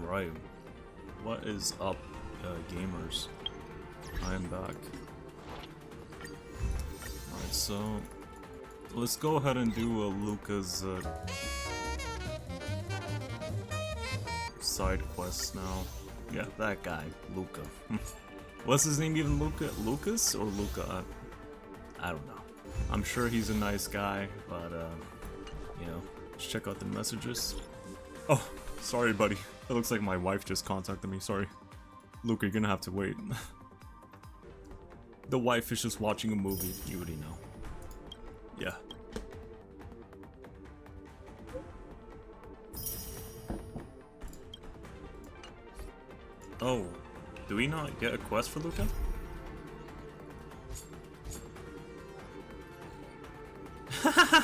Alright, what is up, gamers? I am back. Alright, so let's go ahead and do Luca's side quest now. Yeah, that guy, Luca. What's his name even? Lucas or Luca? I don't know. I'm sure he's a nice guy, but you know, let's check out the messages. Oh, sorry, buddy. It looks like my wife just contacted me. Sorry. Luca, you're gonna have to wait. The wife is just watching a movie. You already know. Yeah. Oh, do we not get a quest for Luca?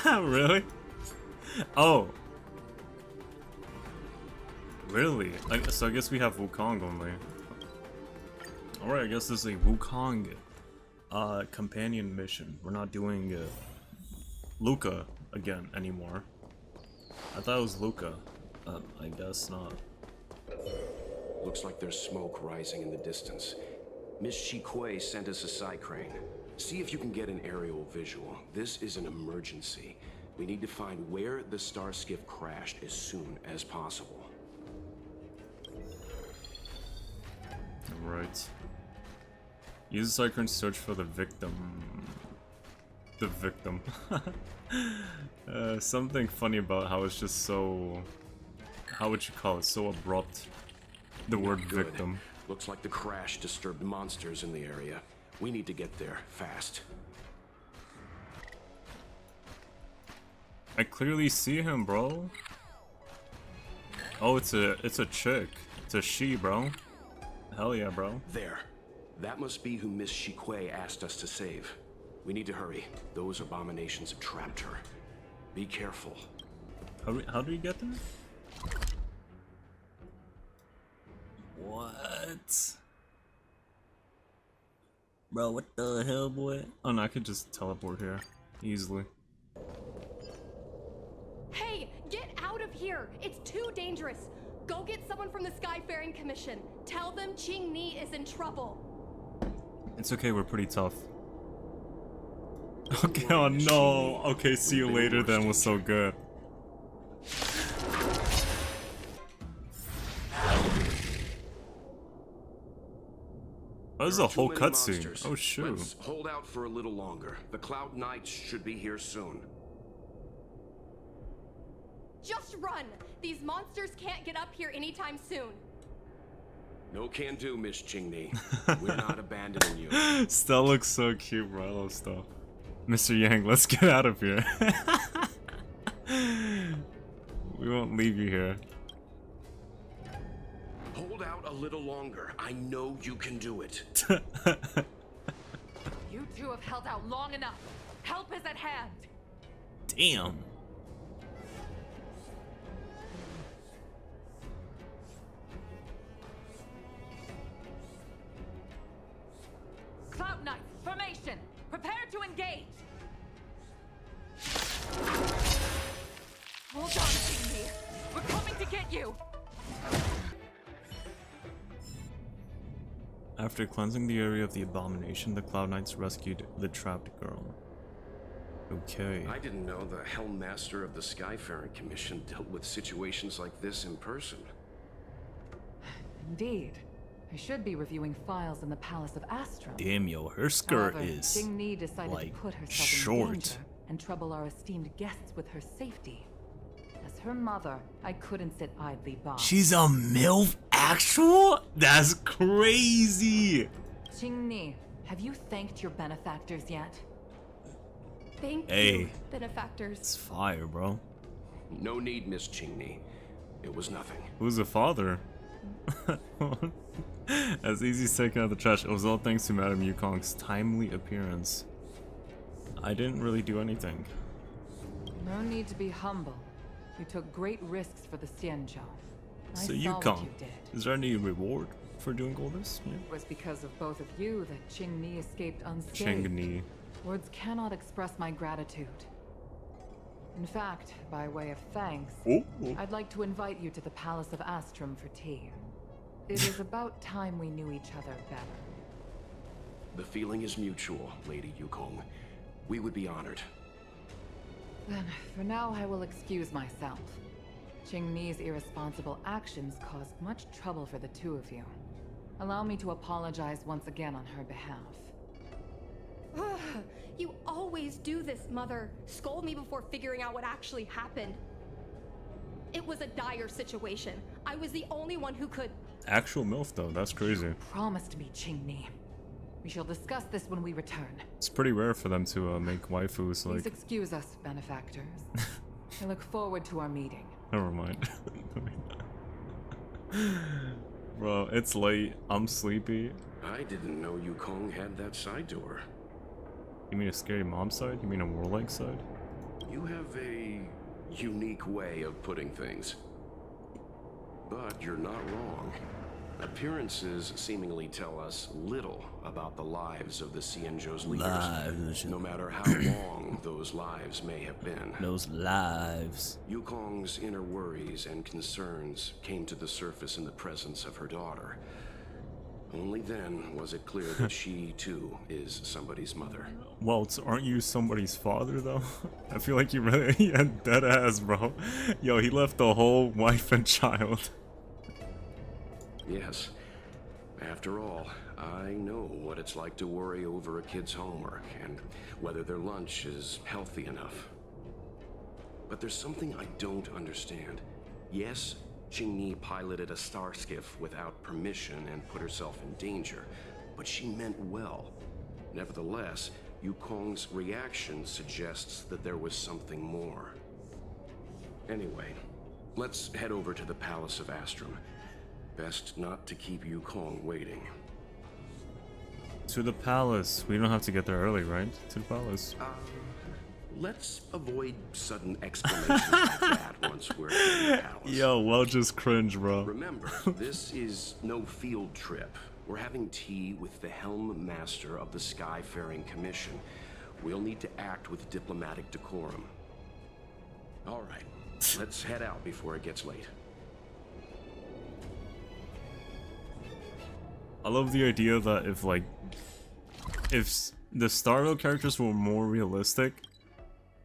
Really? Oh. Really? So I guess we have Wukong only. Alright, I guess this is a Wukong companion mission. We're not doing Luca again anymore. I thought it was Luca. I guess not. Looks like there's smoke rising in the distance. Miss Chikwe sent us a psi crane. See if you can get an aerial visual. This is an emergency. We need to find where the star skiff crashed as soon as possible. Right. Use the cyclone to search for the victim. The victim. Something funny about how it's just so... How would you call it? So abrupt. The word victim. Looks like the crash disturbed monsters in the area. We need to get there fast. I clearly see him, bro. Oh, it's a chick. It's a she, bro. Hell yeah, bro. There. That must be who Miss Chikwe asked us to save. We need to hurry. Those abominations have trapped her. Be careful. How do you get there? What? Bro, what the hell, boy? Oh no, I could just teleport here. Easily. Hey, get out of here! It's too dangerous! Go get someone from the Skyfaring Commission. Tell them Qingni is in trouble. It's okay, we're pretty tough. Okay, oh no! Okay, see you later then was so good. Oh, this is a whole cutscene. Oh shoot. Let's hold out for a little longer. The Cloud Knights should be here soon. Just run! These monsters can't get up here anytime soon. No can do, Miss Qingni. We're not abandoning you. Stell looks so cute, bro. I love Stell. Mr. Yang, let's get out of here. We won't leave you here. Hold out a little longer. I know you can do it. You two have held out long enough. Help is at hand. Damn. Cloud Knights, formation. Prepare to engage. Hold on, Qingni. We're coming to get you. After cleansing the area of the abomination, the Cloud Knights rescued the trapped girl. Okay. I didn't know the Helm Master of the Skyfaring Commission dealt with situations like this in person. Indeed. I should be reviewing files in the Palace of Astrum. Damn, yo, her skirt However, is Qingni decided like to put herself short. in danger and trouble our esteemed guests with her safety. As her mother, I couldn't sit idly by. She's a MILF actual? That's crazy. Qingni, have you thanked your benefactors yet? Thank Hey. you, benefactors. It's fire, bro. No need, Miss Qingni. It was nothing. Who's the father? As easy as taking out the trash, it was all thanks to Madame Wukong's timely appearance. I didn't really do anything. No need to be humble. You took great risks for the Xianzhou. I So saw what Wukong, you did. is there any reward for doing all this? Yeah. It was because of both of you that Qingni escaped unscathed. Qingni. Words cannot express my gratitude. In fact, by way of thanks, Oh. I'd like to invite you to the Palace of Astrum for tea. It is about time we knew each other better. The feeling is mutual, Lady Yukong. We would be honored. Then, for now, I will excuse myself. Qingni's irresponsible actions caused much trouble for the two of you. Allow me to apologize once again on her behalf. You always do this, Mother. Scold me before figuring out what actually happened. It was a dire situation. I was the only one who could... Actual MILF though, that's crazy. Promised me, Qingni. We shall discuss this when we return. It's pretty rare for them to make waifus Please like... excuse us, benefactors. I look forward to our meeting. Never mind. Bro, it's late. I'm sleepy. I didn't know Yukong had that side to her. You mean a scary mom side? You mean a warlike side? You have a unique way of putting things. But you're not wrong. Appearances seemingly tell us little about the lives of the Xianzhou's leaders. No matter how long those lives may have been. Those lives. Yukong's inner worries and concerns came to the surface in the presence of her daughter. Only then was it clear that she, too, is somebody's mother. Walt, aren't you somebody's father, though? I feel like you really had dead ass, bro. Yo, he left the whole wife and child. Yes. After all, I know what it's like to worry over a kid's homework and whether their lunch is healthy enough. But there's something I don't understand. Yes, Qingni piloted a star skiff without permission and put herself in danger, but she meant well. Nevertheless, Yukong's reaction suggests that there was something more. Anyway, let's head over to the Palace of Astrum. Best not to keep Yukong waiting. To the palace. We don't have to get there early, right? To the palace. Let's avoid sudden exclamations like that once we're in the palace. Yo, well, just cringe, bro. Remember, this is no field trip. We're having tea with the Helm Master of the Skyfaring Commission. We'll need to act with diplomatic decorum. All right, let's head out before it gets late. I love the idea that if the Starville characters were more realistic,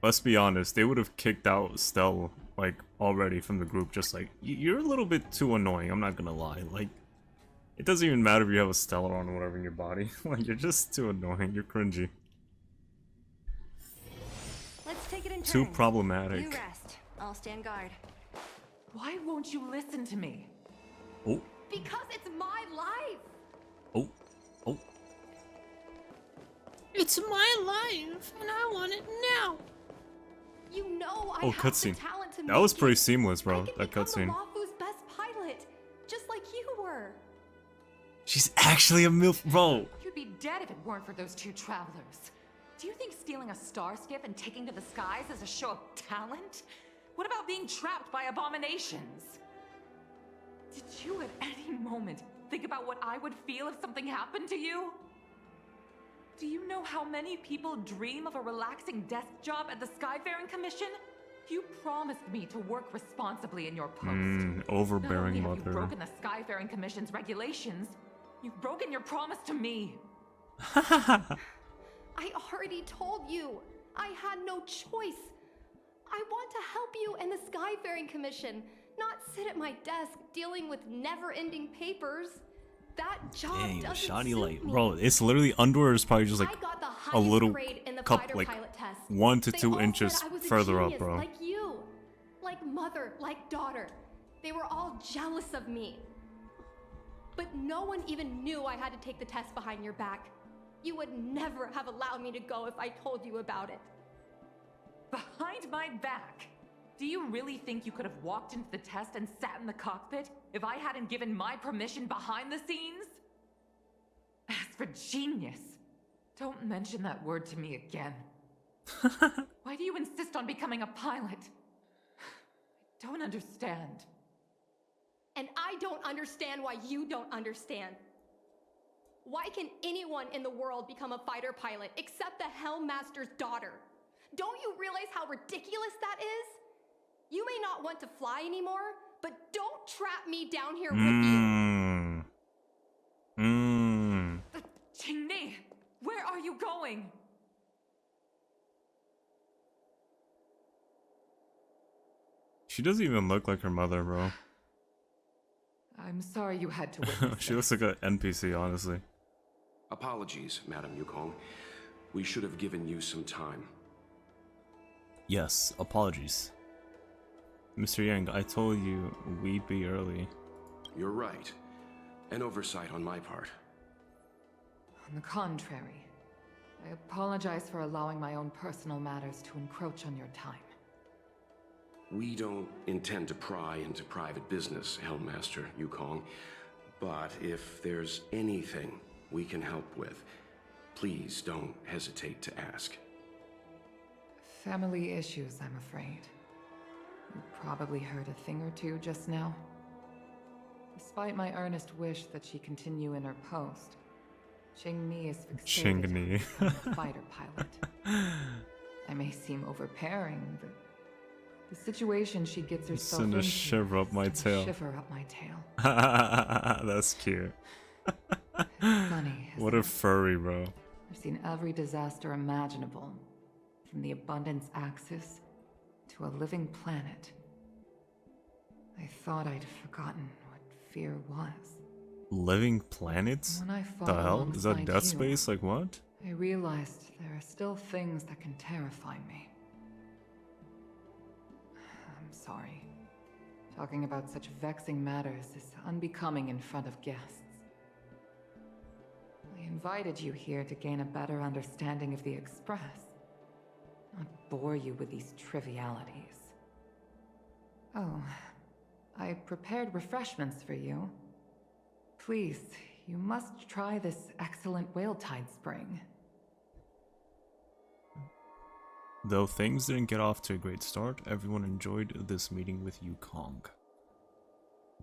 let's be honest, they would have kicked out Stell, like, already from the group. Just like, you're a little bit too annoying, I'm not gonna lie. Like, it doesn't even matter if you have a Stellar on or whatever in your body. Like, you're just too annoying, you're cringy. Let's take it in turns. Too problematic. You rest. I'll stand guard. Why won't you listen to me? Oh, Because it's my life! oh, oh. It's my life, and I want it now. You know I Oh, have the cutscene. talent to That was make pretty it. seamless, I bro, can that become cutscene. the Mafu's best pilot, just like you were. She's actually a MILF, bro. You'd be dead if it weren't for those two travelers. Do you think stealing a star skiff and taking to the skies is a show of talent? What about being trapped by abominations? Did you at any moment think about what I would feel if something happened to you? Do you know how many people dream of a relaxing desk job at the Skyfaring Commission? You promised me to work responsibly in your post. Not Overbearing only have you mother. broken the Skyfaring Commission's regulations, you've broken your promise to me. I already told you. I had no choice. I want to help you and the Skyfaring Commission, not sit at my desk dealing with never-ending papers. That job Dang, doesn't shoddy suit light. me. Bro, it's literally underwear is probably just like I got the a highest little grade in the cup, fighter like pilot test. 1 to They 2 all inches said I was a further up, genius, bro. Like you, like mother, like daughter. They were all jealous of me. But no one even knew I had to take the test behind your back. You would never have allowed me to go if I told you about it. Behind my back? Do you really think you could have walked into the test and sat in the cockpit if I hadn't given my permission behind the scenes? As for genius, don't mention that word to me again. Why do you insist on becoming a pilot? I don't understand. And I don't understand why you don't understand. Why can anyone in the world become a fighter pilot except the Helm Master's daughter? Don't you realize how ridiculous that is? You may not want to fly anymore, but don't trap me down here with you. Qingni, where are you going? She doesn't even look like her mother, bro. I'm sorry you had to witness She looks like an NPC, honestly. Apologies, Madam Yukong. We should have given you some time. Yes, apologies. Mr. Yang, I told you we'd be early. You're right. An oversight on my part. On the contrary, I apologize for allowing my own personal matters to encroach on your time. We don't intend to pry into private business, Helmmaster Yukong. But if there's anything we can help with, please don't hesitate to ask. Family issues, I'm afraid. You probably heard a thing or two just now. Despite my earnest wish that she continue in her post, Qingni is fixated Qingni. on the fighter pilot. I may seem overbearing, but the situation she gets herself Send a into shiver up my is to tail. Shiver up my tail. That's cute. Funny. What a furry, bro. I've seen every disaster imaginable, from the abundance axis to a living planet. I thought I'd forgotten what fear was. Living planets? When I fought The hell? Is that alongside Death you, Space? Like what? I realized there are still things that can terrify me. I'm sorry. Talking about such vexing matters is unbecoming in front of guests. I invited you here to gain a better understanding of the Express, not bore you with these trivialities. Oh, I prepared refreshments for you. Please, you must try this excellent Whaletide spring. Though things didn't get off to a great start, everyone enjoyed this meeting with Yukong.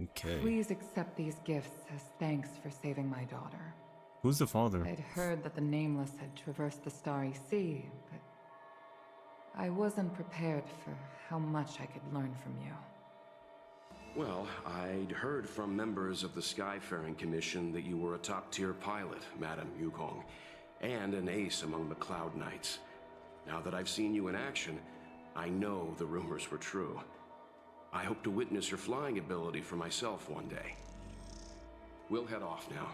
Okay. Please accept these gifts as thanks for saving my daughter. Who's the father? I'd heard that the Nameless had traversed the Starry Sea, but I wasn't prepared for how much I could learn from you. Well, I'd heard from members of the Skyfaring Commission that you were a top-tier pilot, Madam Yukong, and an ace among the Cloud Knights. Now that I've seen you in action, I know the rumors were true. I hope to witness your flying ability for myself one day. We'll head off now.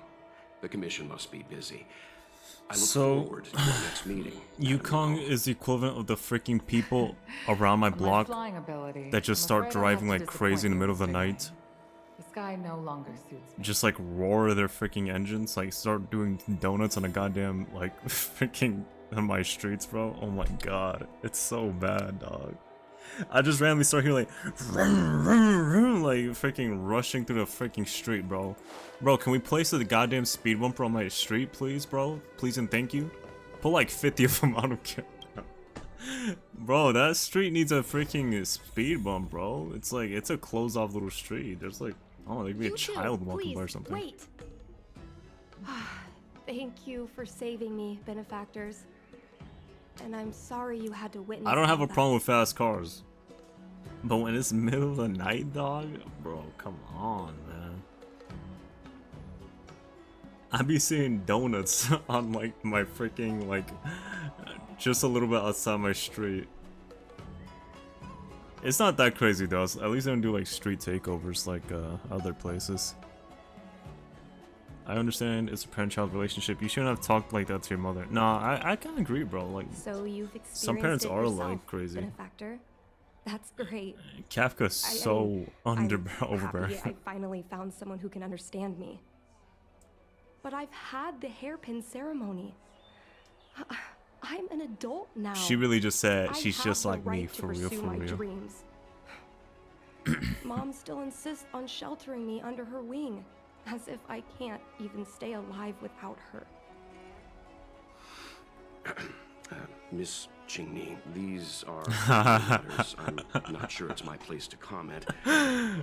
The Commission must be busy. I look forward to our next meeting. Yukong is the equivalent of the freaking people around my block flying ability, that just I'm start afraid I'll driving have to like crazy in the middle of the disappoint you, night. Mr. Yang. The sky no longer suits me. Just like roar their freaking engines, like start doing donuts on a goddamn like freaking on my streets, bro. Oh my god, it's so bad, dog. I just randomly start hearing like vroom, vroom, vroom, like freaking rushing through the freaking street, bro. Bro, can we place the goddamn speed bumper on my street, please, bro? Please and thank you. Put like 50 of them out of care. Bro, that street needs a freaking speed bump, bro. It's like, it's a closed off little street. There's like, oh, there'd be a You two, child walking please, by or something. Wait. Thank you for saving me, benefactors. And I'm sorry you had to witness I don't have all a that. problem with fast cars. But when it's middle of the night, dog, bro, come on, man. I be seeing donuts on like my freaking like just a little bit outside my street. It's not that crazy though. At least I don't do like street takeovers like other places. I understand it's a parent-child relationship. You shouldn't have talked like that to your mother. Nah, I kind of agree, bro. Like, So you've experienced some parents it are yourself, like crazy. benefactor. That's great. Kafka's so I'm overbearing. happy I finally found someone who can understand me. But I've had the hairpin ceremony. I'm an adult now. She really just said I she's have just the like me, right for to real, pursue for my real. dreams. Mom still insists on sheltering me under her wing, as if I can't even stay alive without her. Miss Qingni, these are matters. I'm not sure it's my place to comment.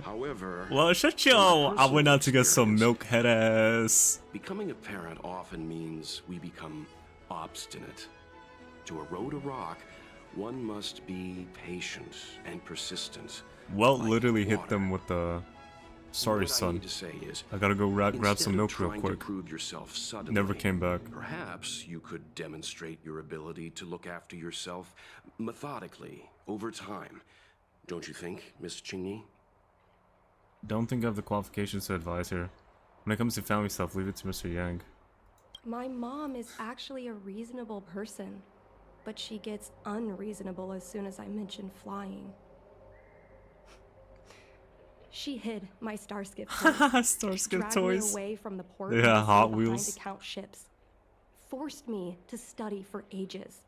However, Well, shut from yo! I personal went out to get some experience, milk, head ass. becoming a parent often means we become obstinate. To erode a rock, One must be patient and persistent. Welt like literally hit water. them with the. Sorry, What I son. need to say is, I gotta go grab instead some of milk real trying quick. To prove yourself suddenly, Never came back. Perhaps you could demonstrate your ability to look after yourself methodically over time. Don't you think, Miss Chingy? Don't think I have the qualifications to advise here. When it comes to family stuff, leave it to Mr. Yang. My mom is actually a reasonable person, but she gets unreasonable as soon as I mention flying. She hid my Starskip toys, Starskip dragged toys. me away from the port Yeah, and stayed Hot behind Wheels. to count ships, forced me to study for ages.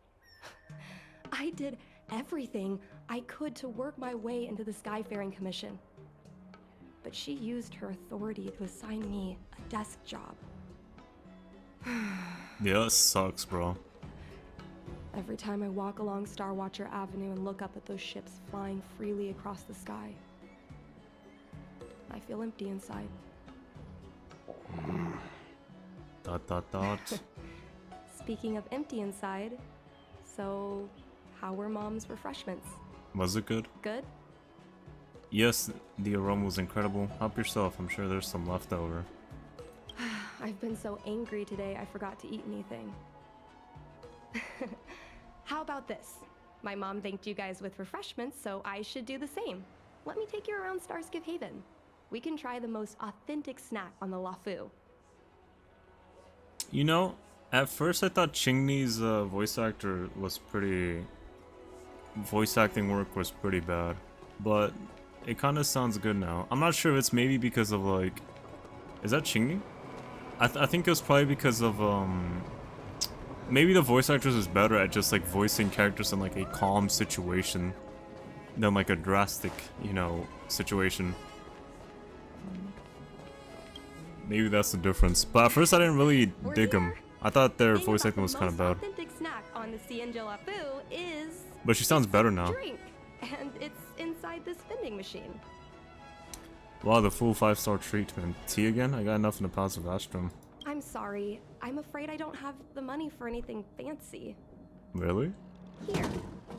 I did everything I could to work my way into the Skyfaring Commission, but she used her authority to assign me a desk job. Yeah, it sucks, bro. Every time I walk along Starwatcher Avenue and look up at those ships flying freely across the sky, I feel empty inside. Dot dot dot. Speaking of empty inside, so how were Mom's refreshments? Was it good? Good? Yes, the aroma was incredible. Help yourself, I'm sure there's some left over. I've been so angry today I forgot to eat anything. How about this? My mom thanked you guys with refreshments, so I should do the same. Let me take you around Starskip Haven. We can try the most authentic snack on the LaFu. You know, at first I thought Chingni's voice actor was pretty... Voice acting work was pretty bad. But it kind of sounds good now. I'm not sure if it's maybe because of like... Is that Chingni? I think it was probably because of maybe the voice actress is better at just like voicing characters in like a calm situation than like a drastic, you know, situation. Maybe that's the difference. But at first I didn't really We're dig them. here. I thought their Thing voice about acting was the kind of most bad. authentic snack on the Cienjo LaFu is But she sounds better a now. drink, and it's inside this vending machine. Wow, the full 5-star treatment. Tea again? I got enough in the Palace of Astrum. I'm sorry. I'm afraid I don't have the money for anything fancy. Really? Here,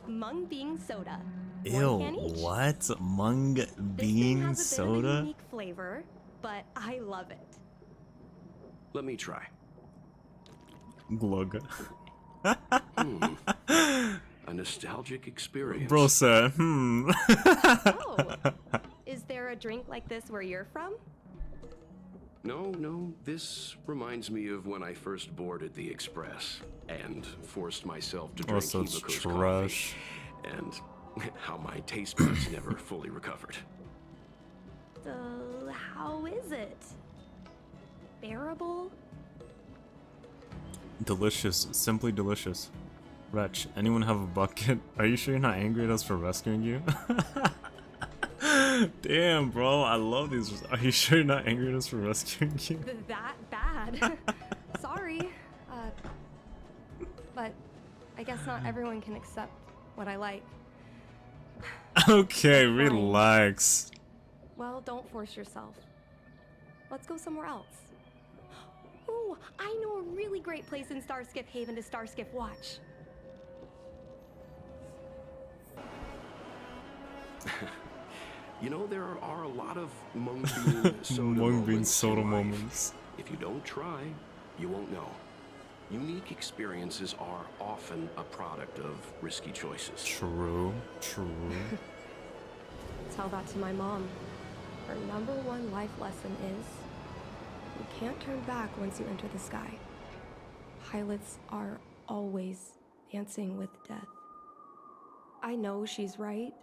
Mung Bean Soda. Ew, One can each. what? Mung This thing bean has a bit of a soda? unique flavor, but I love it. Let me try. Glug. A nostalgic experience. Bro said, Oh, is there a drink like this where you're from? No, this reminds me of when I first boarded the Express and forced myself to drink Also, it's Hibiko's trash. coffee, and how my taste buds never fully recovered. How is it? Bearable? Delicious. Simply delicious. Wretch, anyone have a bucket? Are you sure you're not angry at us for rescuing you? Damn, bro, I love these. Are you sure you're not angry at us for rescuing you? That bad? Sorry. But I guess not everyone can accept what I like. Okay, relax. Well, don't force yourself. Let's go somewhere else. Ooh, I know a really great place in Starskip Haven to Starskip watch. You know, there are a lot of mung bean soda Mung bean moments soda in life. moments. If you don't try, you won't know. Unique experiences are often a product of risky choices. True, true. Tell that to my mom. Her #1 life lesson is you can't turn back once you enter the sky. Pilots are always dancing with death. I know she's right.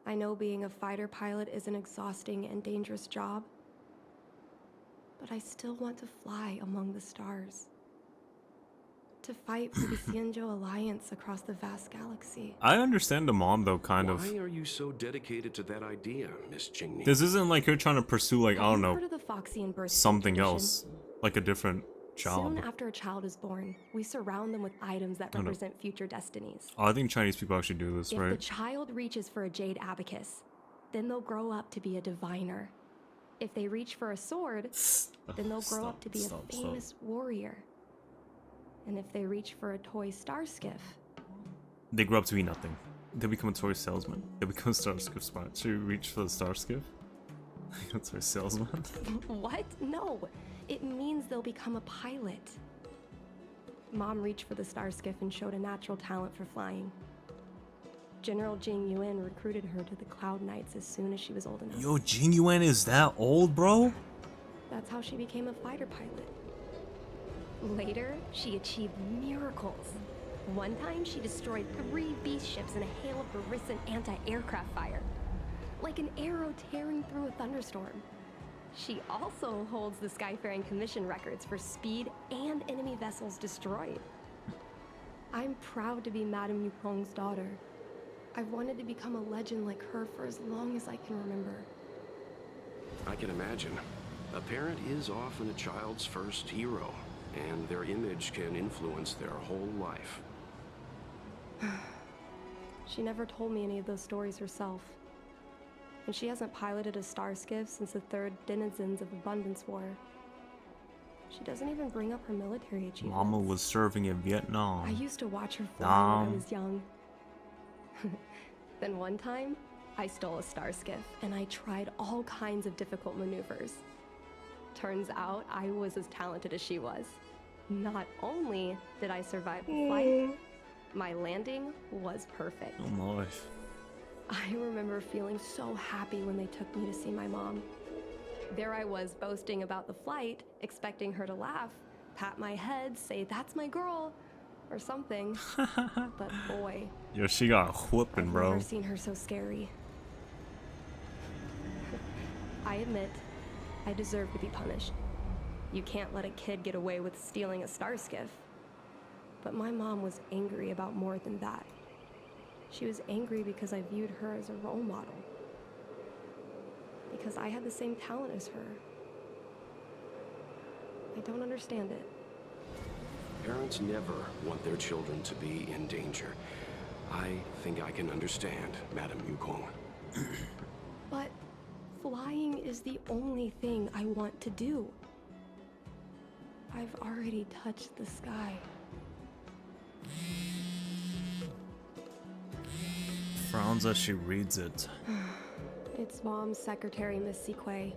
I know being a fighter pilot is an exhausting and dangerous job. But I still want to fly among the stars. To fight for the Cienjo Alliance across the vast galaxy. I understand the mom though, kind of. Why are you so dedicated to that idea, Miss Chingy? This isn't like you're trying to pursue like, I don't Have you heard know, of the Foxian birth something tradition? else. Like a different job. Soon after a child is born, we surround them with items that Oh, no. represent future destinies. Oh, I think Chinese people actually do this, If the right? child reaches for a jade abacus, then they'll grow up to be a diviner. If they reach for a sword, then they'll grow up to be Stop. a famous warrior. And if they reach for a toy star skiff, They grow up to be nothing. They become a toy salesman. They become a Starskiff spy. Should we reach for the Starskiff? A toy salesman? What? No. It means they'll become a pilot. Mom reached for the Starskiff and showed a natural talent for flying. General Jing Yuan recruited her to the Cloud Knights as soon as she was old enough. Yo, Jing Yuan is that old, bro? That's how she became a fighter pilot. Later, she achieved miracles. One time, she destroyed 3 beast ships in a hail of Barisan anti-aircraft fire. Like an arrow tearing through a thunderstorm. She also holds the Skyfaring Commission records for speed and enemy vessels destroyed. I'm proud to be Madame Yukong's daughter. I've wanted to become a legend like her for as long as I can remember. I can imagine. A parent is often a child's first hero, and their image can influence their whole life. She never told me any of those stories herself. And she hasn't piloted a Starskiff since the 3rd Denizens of Abundance War. She doesn't even bring up her military achievements. Mama was serving in Vietnam. I used to watch her fly when I was young. Then one time, I stole a Starskiff, and I tried all kinds of difficult maneuvers. Turns out, I was as talented as she was. Not only did I survive the flight, my landing was perfect. Oh my. I remember feeling so happy when they took me to see my mom. There I was boasting about the flight, expecting her to laugh, pat my head, say, "That's my girl," or something. But boy, Yo, she got a whooping, I've bro. never seen her so scary. I admit, I deserve to be punished. You can't let a kid get away with stealing a Starskiff. But my mom was angry about more than that. She was angry because I viewed her as a role model. Because I had the same talent as her. I don't understand it. Parents never want their children to be in danger. I think I can understand, Madame Yukong. But flying is the only thing I want to do. I've already touched the sky. Frowns as she reads it. It's Mom's secretary, Miss Sequay.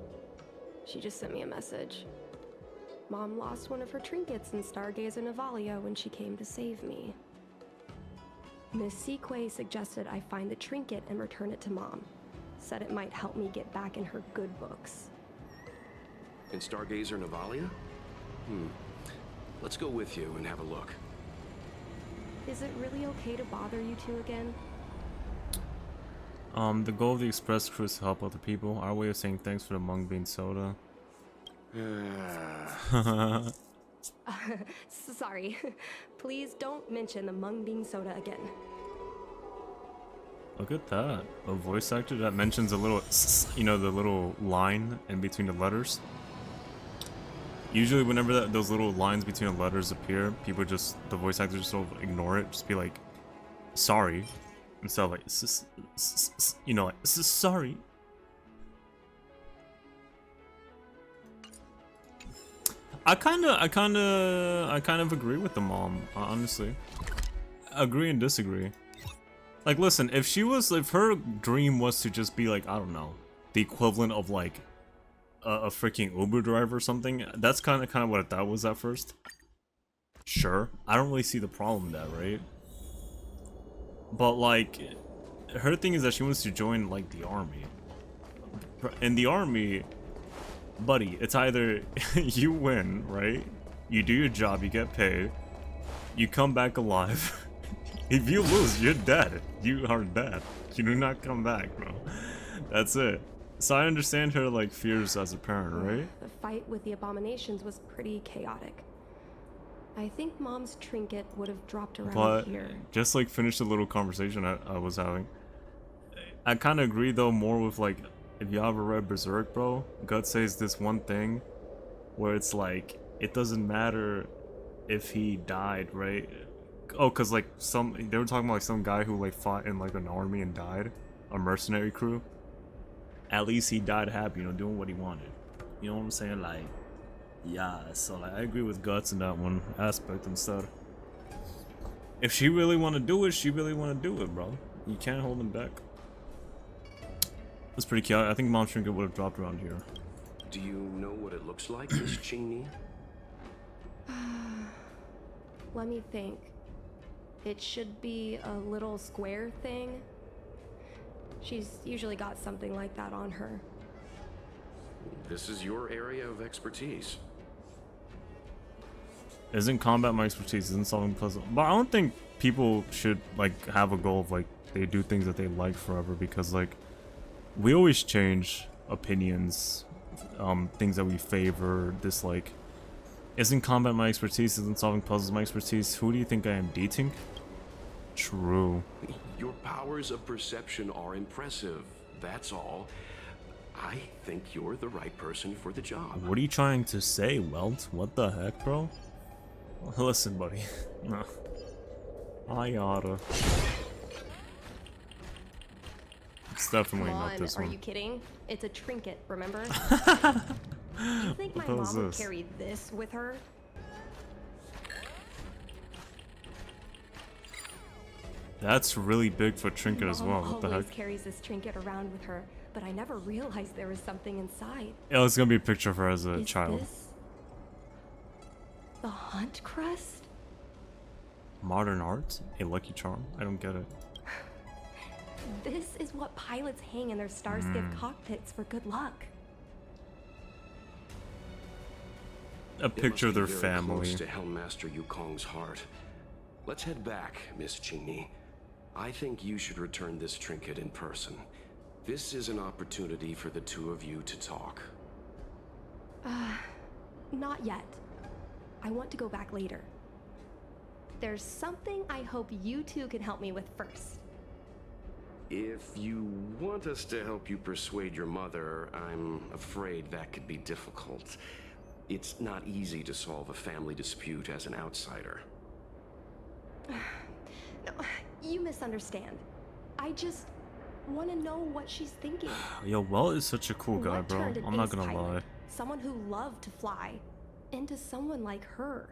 She just sent me a message. Mom lost one of her trinkets in Stargazer Navalia when she came to save me. Miss Sequay suggested I find the trinket and return it to Mom. Said it might help me get back in her good books. In Stargazer Navalia? Let's go with you and have a look. Is it really okay to bother you two again? The goal of the Express Crew is to help other people. Our way of saying thanks for the mung bean soda. Sorry. Please don't mention the mung bean soda again. Look at that. A voice actor that mentions a little, you know, the little line in between the letters. Usually whenever those little lines between the letters appear, people just, the voice actors just sort of ignore it. Just be like, sorry. Instead of like, you know, like, sorry. I kind of agree with the mom, honestly. Agree and disagree. Like, listen, if her dream was to just be like, I don't know, the equivalent of like a freaking Uber driver or something, that's kind of what that was at first. Sure, I don't really see the problem in that, right? But like, her thing is that she wants to join like the army. In the army, buddy, it's either you win, right? You do your job, you get paid, you come back alive. If you lose, you're dead. You are dead. You do not come back, bro. That's it. So I understand her like fears as a parent, right? The fight with the abominations was pretty chaotic. I think Mom's trinket would have dropped around But here. just like finish the little conversation I was having. I kind of agree though more with like, if you ever read Berserk, bro, God says this one thing where it's like, it doesn't matter if he died, right? Oh, cause like they were talking about like some guy who like fought in like an army and died, a mercenary crew. At least he died happy, you know, doing what he wanted. You know what I'm saying? Like, yeah. So like, I agree with Guts in that one aspect and stuff. If she really want to do it, she really want to do it, bro. You can't hold him back. That's pretty cute. I think Mom Trinket would have dropped around here. Do you know what it looks like, Miss Qingni? Let me think. It should be a little square thing. She's usually got something like that on her. This is your area of expertise. Isn't combat my expertise? Isn't solving puzzles? But I don't think people should like have a goal of like they do things that they like forever, because like we always change opinions, things that we favor, dislike. Isn't combat my expertise? Isn't solving puzzles my expertise? Who do you think I am dating? True. Your powers of perception are impressive, that's all. I think you're the right person for the job. What are you trying to say, Welt? What the heck, bro? Listen, buddy. No. I oughta. It's definitely Come not on, this are one. you kidding? It's a trinket, remember? Do you think my What the hell is mom would this? carry this with her? That's really big for trinket as Mom well. What the always heck? carries this trinket around with her, but I never realized there was something inside. Yeah, it's gonna be a picture of her as a Is child. this the Hunt Crust? Modern art? A lucky charm? I don't get it. This is what pilots hang in their Starskip Hmm. cockpits for good luck. A It picture of must their be very family. close to Helmmaster Yukong's heart. Let's head back, Miss Qingni. I think you should return this trinket in person. This is an opportunity for the two of you to talk. Not yet. I want to go back later. There's something I hope you two can help me with first. If you want us to help you persuade your mother, I'm afraid that could be difficult. It's not easy to solve a family dispute as an outsider. No, you misunderstand. I just want to know what she's thinking. Yo, Welt is such a cool guy, What bro. turned an I'm not ace gonna pilot, lie. someone who loved to fly, into someone like her.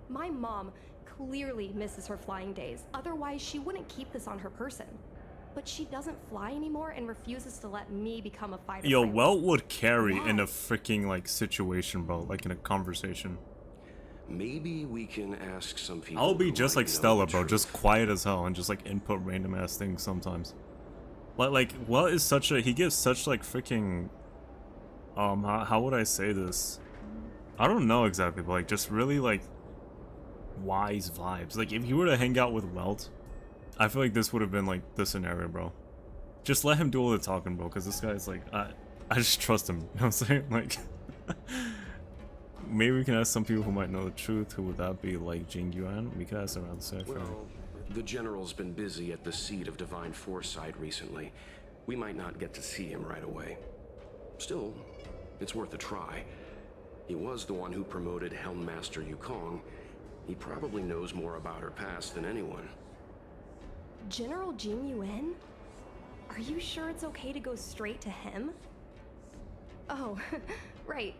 My mom clearly misses her flying days. Otherwise, she wouldn't keep this on her person. But she doesn't fly anymore and refuses to let me become a fighter Yo, pilot. Welt would carry in a Why? freaking like situation, bro. Like in a conversation. Maybe we can ask some people. I'll be who just might like know Stella, the bro. truth. Just quiet as hell and just like input random ass things sometimes. Like Welt is such a, he gives such like freaking, how would I say this? I don't know exactly, but like just really like wise vibes. Like if you were to hang out with Welt, I feel like this would have been like the scenario, bro. Just let him do all the talking, bro, because this guy's like, I just trust him. You know what I'm saying? Like, maybe we can ask some people who might know the truth. Who would that be? Like Jing Yuan? We could ask around the side. Well, the General's been busy at the seat of Divine Foresight recently. We might not get to see him right away. Still, it's worth a try. He was the one who promoted Helmmaster Yukong. He probably knows more about her past than anyone. General Jing Yuan? Are you sure it's okay to go straight to him? Oh, right.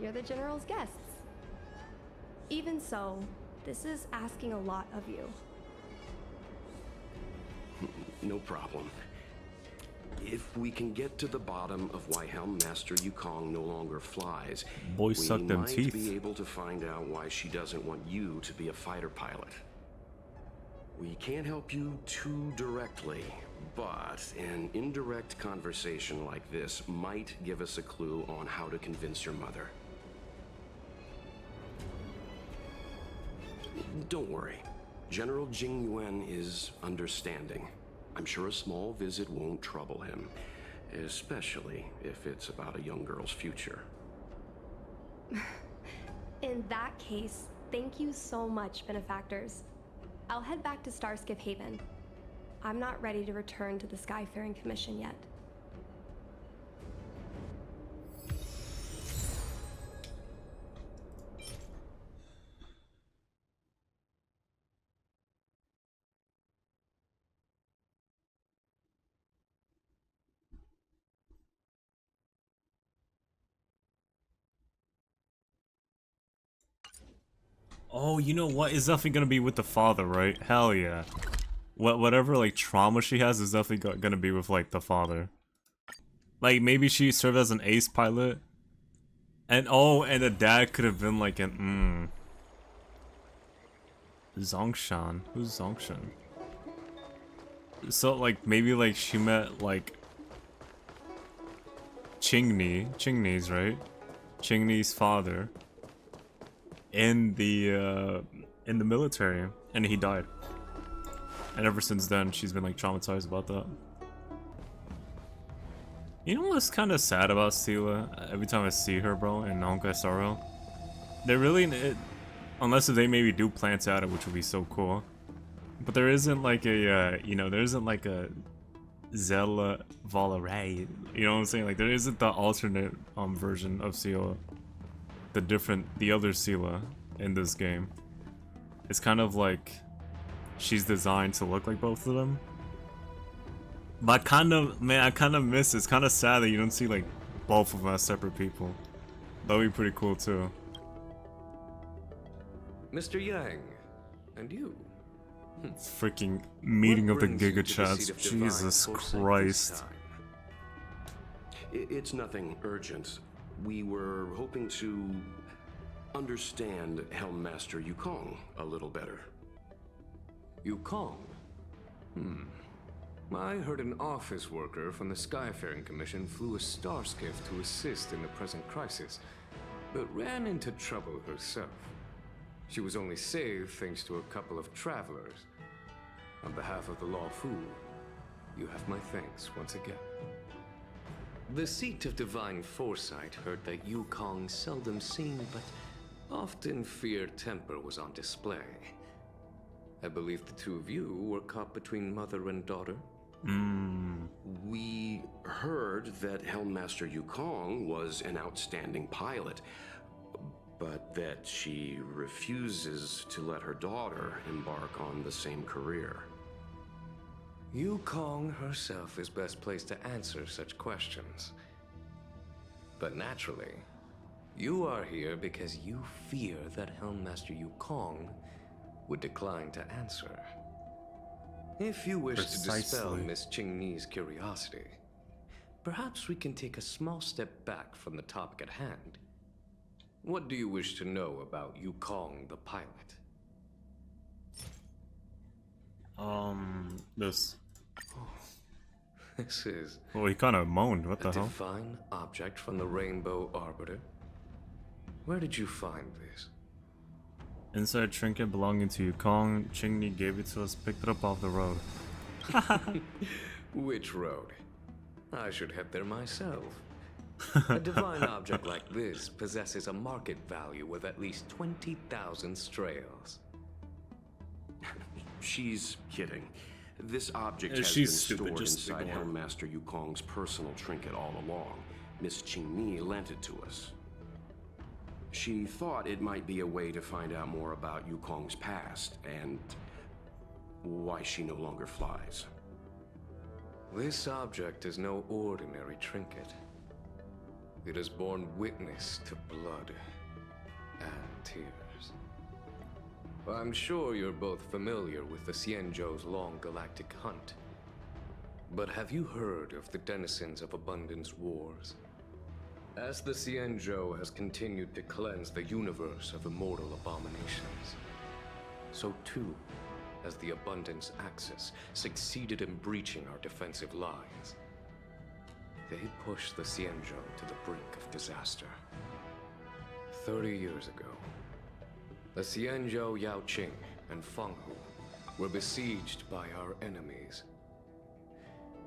You're the General's guests. Even so, this is asking a lot of you. No problem. If we can get to the bottom of why Helmmaster Yukong no longer flies, Boy, we suck them might teeth. be able to find out why she doesn't want you to be a fighter pilot. We can't help you too directly, but an indirect conversation like this might give us a clue on how to convince your mother. Don't worry. General Jing Yuan is understanding. I'm sure a small visit won't trouble him, especially if it's about a young girl's future. In that case, thank you so much, benefactors. I'll head back to Starskip Haven. I'm not ready to return to the Skyfaring Commission yet. Oh, you know what? It's definitely gonna be with the father, right? Hell yeah. Whatever like trauma she has is definitely gonna be with like the father. Like maybe she served as an ace pilot, and oh, and the dad could have been like an Zongshan. Who's Zongshan? So like maybe like she met like Chingni's right? Chingni's father in the military, and he died. And ever since then, she's been like traumatized about that. You know what's kind of sad about Sela? Every time I see her, bro, in Honkai Star Rail, they really, unless if they maybe do plant out, which would be so cool. But there isn't like a, there isn't like a Zella Valaray. You know what I'm saying? Like there isn't the alternate version of Sela. The other Sela in this game. It's kind of like she's designed to look like both of them. But I kind of miss it. It's kind of sad that you don't see like both of them as separate people. That would be pretty cool too. Mr. Yang, and you? Freaking meeting of the What brings you Giga to the Chats. seat of divine Jesus foresight this Christ. time? It's nothing urgent. We were hoping to understand Helmmaster Yukong a little better. Yukong? I heard an office worker from the Skyfaring Commission flew a star skiff to assist in the present crisis, but ran into trouble herself. She was only saved thanks to a couple of travelers. On behalf of the Law Fu, you have my thanks once again. The seat of divine foresight heard that Yukong seldom seen, but often feared temper was on display. I believe the two of you were caught between mother and daughter. We heard that Helmmaster Yukong was an outstanding pilot, but that she refuses to let her daughter embark on the same career. Yukong herself is best placed to answer such questions. But naturally, you are here because you fear that Helmmaster Yukong would decline to answer. If you wish to dispel Precisely. Miss Qingni's curiosity, perhaps we can take a small step back from the topic at hand. What do you wish to know about Yukong the pilot? This. This is Well, he kind of moaned. What a the hell? divine object from the Rainbow Arbiter. Where did you find this? Inside trinket belonging to Yukong. Chingni gave it to us. Picked it up off the road. Which road? I should head there myself. A divine object like this possesses a market value of at least 20,000 strails. She's kidding. This object Yeah, has she's been stupid, stored just inside ignore her. Helmmaster Yukong's personal trinket all along. Miss Qingni lent it to us. She thought it might be a way to find out more about Yukong's past and why she no longer flies. This object is no ordinary trinket. It has borne witness to blood and tears. I'm sure you're both familiar with the Xianzhou's long galactic hunt. But have you heard of the denizens of Abundance Wars? As the Xianzhou has continued to cleanse the universe of immortal abominations, so too has the Abundance Axis succeeded in breaching our defensive lines. They pushed the Xianzhou to the brink of disaster. 30 years ago, the Xianzhou Yaoqing and Fenghu were besieged by our enemies.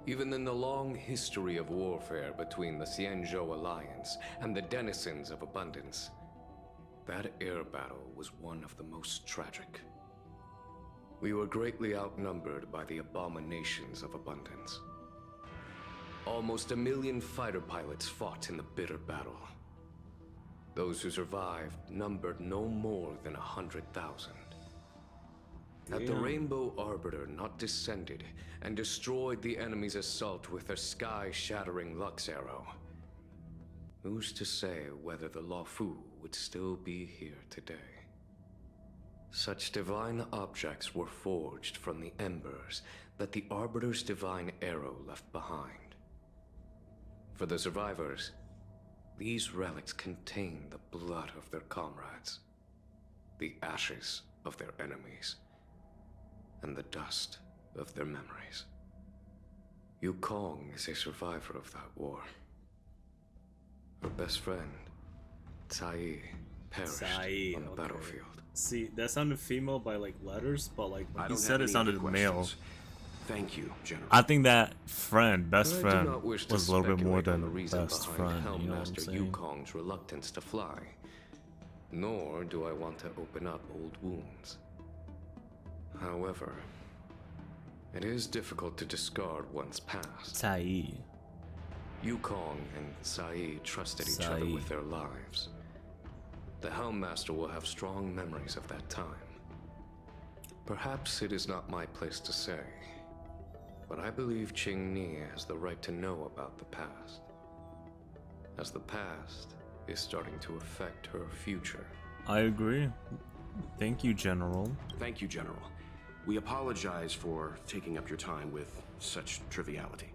Even in the long history of warfare between the Xianzhou Alliance and the denizens of Abundance, that air battle was one of the most tragic. We were greatly outnumbered by the abominations of Abundance. Almost 1 million fighter pilots fought in the bitter battle. Those who survived numbered no more than 100,000. Had the Rainbow Arbiter not descended and destroyed the enemy's assault with their sky-shattering Lux Arrow, who's to say whether the Luofu would still be here today? Such divine objects were forged from the embers that the Arbiter's divine arrow left behind. For the survivors, these relics contain the blood of their comrades, the ashes of their enemies, and the dust of their memories. Yukong is a survivor of that war. Her best friend, Tai, perished Tai, on the okay. battlefield. See, that sounded female by like letters, but like I when he don't said have it any sounded other male. questions. Thank you, General. I think that friend, best I do friend, not wish to was a little bit more speculate on than the reason best behind friend. You know what I'm Helmmaster saying? Yukong's reluctance to fly. Nor do I want to open up old wounds. However, it is difficult to discard one's past. Tai. Yukong and Sai trusted each other Sai. with their lives. The Helmmaster will have strong memories of that time. Perhaps it is not my place to say, but I believe Qingni has the right to know about the past, as the past is starting to affect her future. I agree. Thank you, General. Thank you, General. We apologize for taking up your time with such triviality.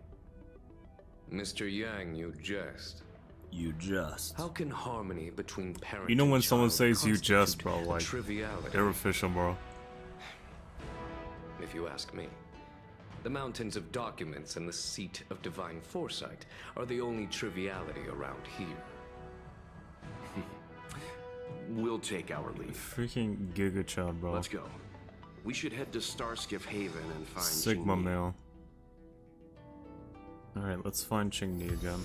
Mr. Yang, you jest. You just. How can harmony between parent You know and when someone child says you just, constitute bro, a like, triviality? they're official, bro. If you ask me. The mountains of documents and the seat of divine foresight are the only triviality around here. We'll take our leave. Freaking Giga Chad, bro. Let's go. We should head to Starskiff Haven and find Sigma Qingni. male. Alright, let's find Qingni again.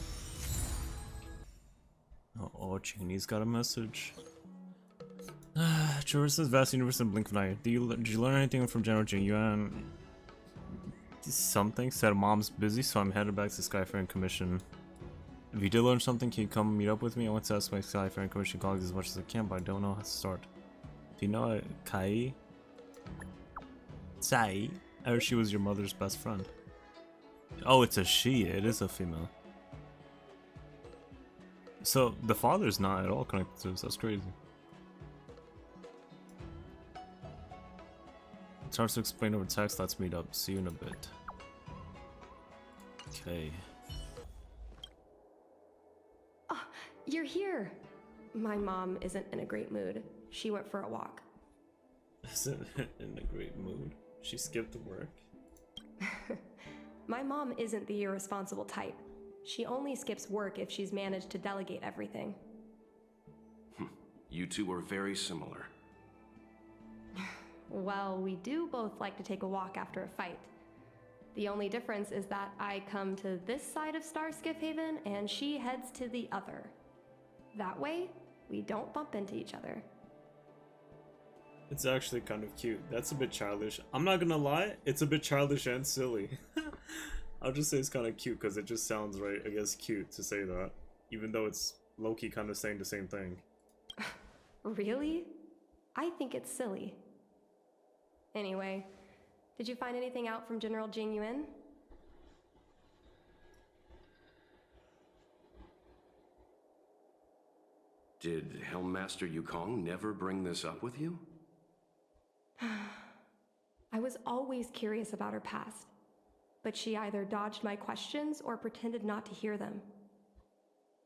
Oh, Qingni's got a message. Traverses vast universe in blink of an eye. Did you learn anything from General Jing Yuan? Something. Said mom's busy, so I'm headed back to Skyfaring Commission. If you did learn something, can you come meet up with me? I want to ask my Skyfaring Commission colleagues as much as I can, but I don't know how to start. Do you know a Kai? Sai? I heard she was your mother's best friend. Oh, it's a she. It is a female. So the father's not at all connected to this. That's crazy. It's hard to explain over text. Let's meet up. See you in a bit. Okay. You're here. My mom isn't in a great mood. She went for a walk. Isn't in a great mood. She skipped work. My mom isn't the irresponsible type. She only skips work if she's managed to delegate everything. You two are very similar. Well, we do both like to take a walk after a fight. The only difference is that I come to this side of Starskiff Haven and she heads to the other. That way, we don't bump into each other. It's actually kind of cute. That's a bit childish. I'm not gonna lie, it's a bit childish and silly. I'll just say it's kind of cute because it just sounds right, I guess, cute to say that. Even though it's low-key kind of saying the same thing. Really? I think it's silly. Anyway, did you find anything out from General Jing Yuan? Did Helmmaster Yukong never bring this up with you? I was always curious about her past, but she either dodged my questions or pretended not to hear them.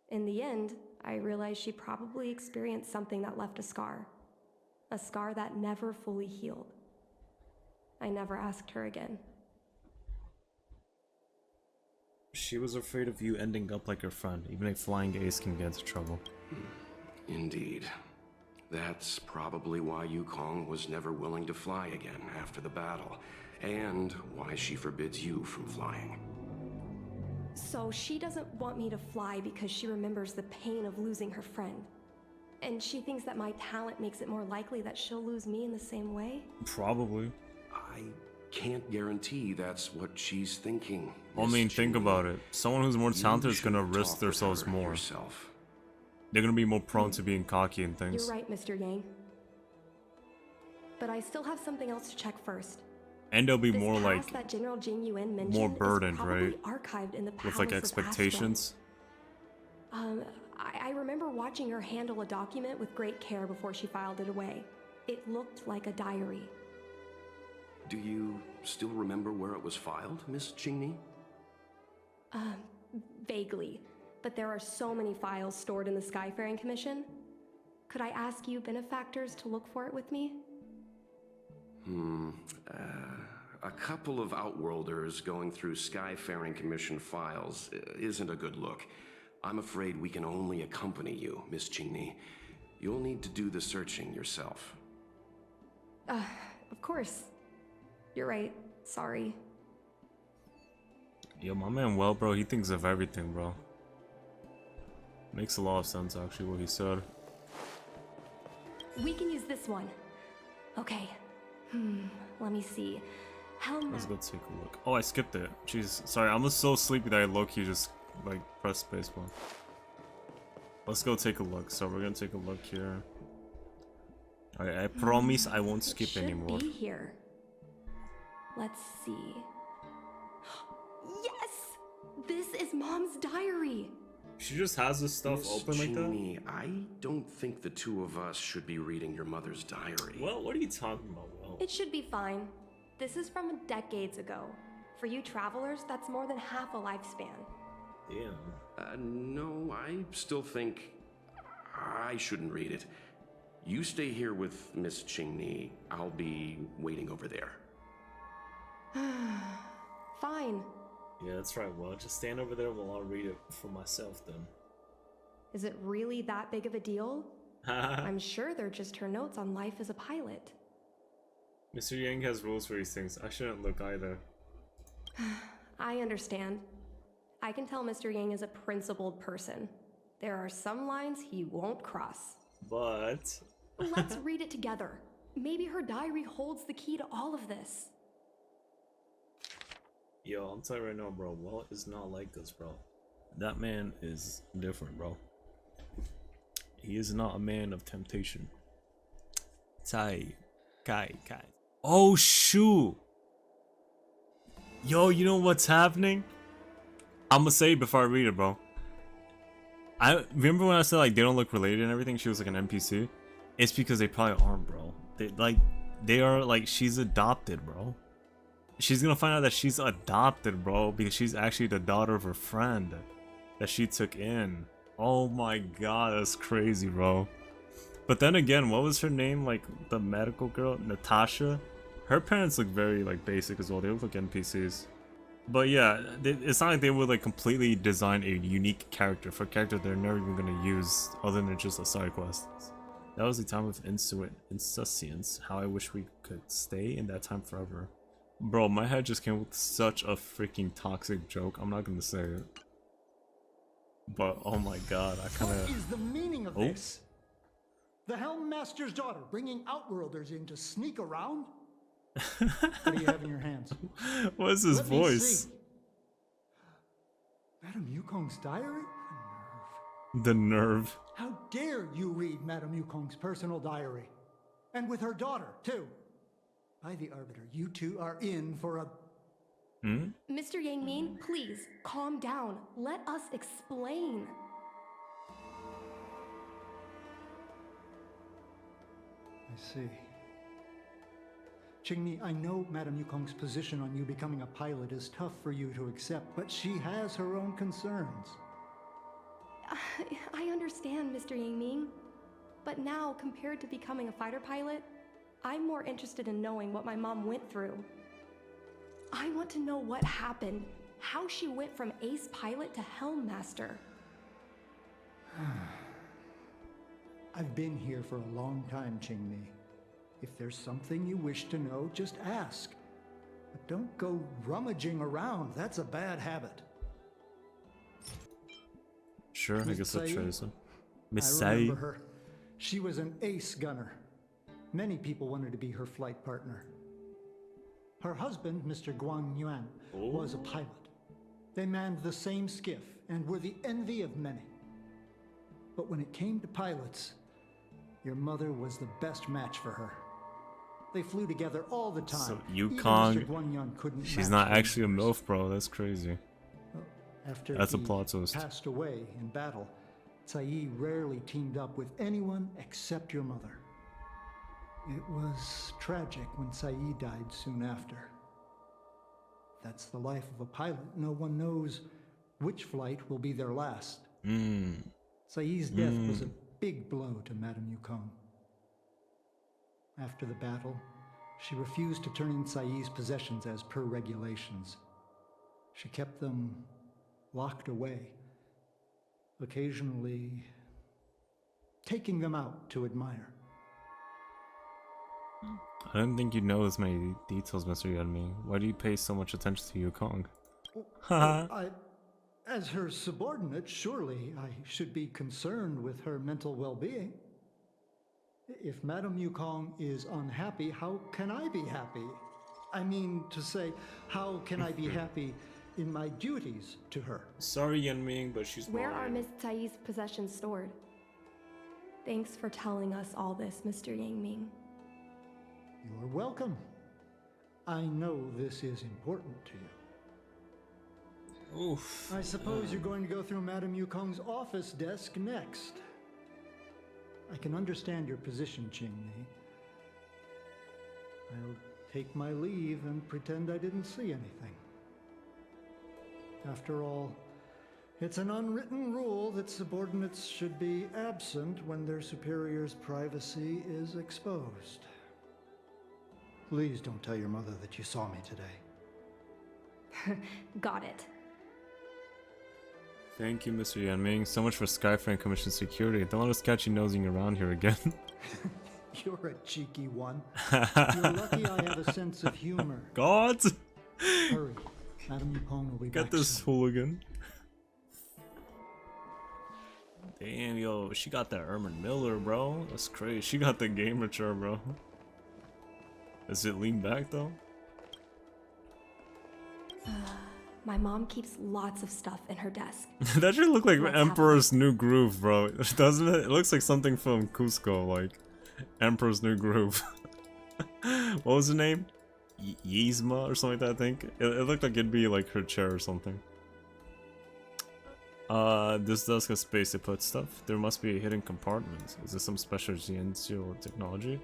In the end, I realized she probably experienced something that left a scar that never fully healed. I never asked her again. She was afraid of you ending up like her friend. Even a flying ace can get into trouble. Indeed. That's probably why Yukong was never willing to fly again after the battle, and why she forbids you from flying. So she doesn't want me to fly because she remembers the pain of losing her friend. And she thinks that my talent makes it more likely that she'll lose me in the same way? Probably. I can't guarantee that's what she's thinking. I mean, Miss think Qingni. about it. Someone who's more You talented is gonna should risk talk with themselves her more. yourself. They're gonna be more prone to being cocky and things. You're right, Mr. Yang. But I still have something else to check first. And they'll be This more past like that General Jing Yuan mentioned more burdened, is probably right? archived in the with like Palace of expectations. Astron. I remember watching her handle a document with great care before she filed it away. It looked like a diary. Do you still remember where it was filed, Miss Qingni? Vaguely. But there are so many files stored in the Skyfaring Commission. Could I ask you benefactors to look for it with me? A couple of Outworlders going through Skyfaring Commission files isn't a good look. I'm afraid we can only accompany you, Miss Qingni. You'll need to do the searching yourself. Of course. You're right. Sorry. Yo, my man, well, bro, he thinks of everything, bro. Makes a lot of sense, actually, what he said. We can use this one. Okay. Let me see. Let's go take a look. Oh, I skipped it. Jeez, sorry, I'm just so sleepy that I low-key just, like, pressed spacebar. Let's go take a look. So we're gonna take a look here. Alright, I promise I won't skip Should anymore. be here. Let's see. Yes! This is Mom's diary. She just has this stuff Miss open like that? Qingni, I don't think the two of us should be reading your mother's diary. Well, what are you talking about, Will? It should be fine. This is from decades ago. For you travelers, that's more than half a lifespan. Damn. No, I still think I shouldn't read it. You stay here with Miss Qingni. I'll be waiting over there. Fine. Yeah, that's right, Will. Just stand over there while I'll read it for myself then. Is it really that big of a deal? I'm sure they're just her notes on life as a pilot. Mr. Yang has rules for these things. I shouldn't look either. I understand. I can tell Mr. Yang is a principled person. There are some lines he won't cross. But... Let's read it together. Maybe her diary holds the key to all of this. Yo, I'm telling you right now, bro. Will is not like this, bro. That man is different, bro. He is not a man of temptation. Kai. Oh, shoot. Yo, you know what's happening? I'm gonna say it before I read it, bro. I remember when I said like they don't look related and everything. She was like an NPC. It's because they probably aren't, bro. They are like, she's adopted, bro. She's gonna find out that she's adopted, bro, because she's actually the daughter of her friend that she took in. Oh my god, that's crazy, bro. But then again, what was her name? Like the medical girl, Natasha. Her parents look very like basic as well. They look like NPCs. But yeah, it's not like they would like completely design a unique character for a character they're never even gonna use other than just a side quest. That was the time of insouciance. How I wish we could stay in that time forever. Bro, my head just came with such a freaking toxic joke. I'm not gonna say it. But oh my god, I kinda... What is the meaning of this? The Helm Master's daughter bringing Outworlders in to sneak around? What do you have in your hands? What is his Let me voice? see. Madame Yukong's diary? The nerve. How dare you read Madame Yukong's personal diary? And with her daughter, too. By the Arbiter, you two are in for a... Mr. Yang Min, please, calm down. Let us explain. I see. Qingni, I know Madame Yukong's position on you becoming a pilot is tough for you to accept, but she has her own concerns. I understand, Mr. Yang Ming. But now, compared to becoming a fighter pilot, I'm more interested in knowing what my mom went through. I want to know what happened, how she went from ace pilot to Helm Master. I've been here for a long time, Qingni. If there's something you wish to know, just ask. But don't go rummaging around. That's a bad habit. Sure, I Miss guess that's Sae? true. Miss I Sae. remember her. She was an ace gunner. Many people wanted to be her flight partner. Her husband, Mr. Guang Yuan, was a pilot. They manned the same skiff and were the envy of many. But when it came to pilots, your mother was the best match for her. They flew together all the time. So Even Yukong, Mr. Guang Yuan couldn't she's match not them actually a in MILF, bro. That's crazy. After That's a he plot twist. passed away in battle, Sae rarely teamed up with anyone except your mother. It was tragic when Saeed died soon after. That's the life of a pilot. No one knows which flight will be their last. Saeed's death was a big blow to Madame Yukong. After the battle, she refused to turn in Saeed's possessions as per regulations. She kept them locked away, occasionally taking them out to admire. I didn't think you'd know this many details, Mr. Yunming. Why do you pay so much attention to Yukong? As her subordinate, surely I should be concerned with her mental well-being. If Madame Yukong is unhappy, how can I be happy? I mean to say, how can I be happy in my duties to her? Sorry, Yunming, but she's Where mine. are Miss Tsai's possessions stored? Thanks for telling us all this, Mr. Yangming. You're welcome. I know this is important to you. Oof. I suppose you're going to go through Madame Yukong's office desk next. I can understand your position, Qingmei. I'll take my leave and pretend I didn't see anything. After all, it's an unwritten rule that subordinates should be absent when their superior's privacy is exposed. Please don't tell your mother that you saw me today. Got it. Thank you, Mr. Yunming. So much for Skyframe Commission security. Don't let us catch you nosing around here again. You're a cheeky one. You're lucky I have a sense of humor. God! Hurry. Madame Yukong will be Got back this soon. hooligan. Damn, yo, she got that Ermin Miller, bro. That's crazy. She got the gamer chair, bro. Does it lean back, though? My mom keeps lots of stuff in her desk. That should look like What's Emperor's New Groove, bro. Doesn't it? It looks like something from Cusco, like Emperor's New Groove. What was the name? Yzma or something like that, I think. It looked like it'd be like her chair or something. This desk has space to put stuff. There must be a hidden compartment. Is this some special Jianxiu technology?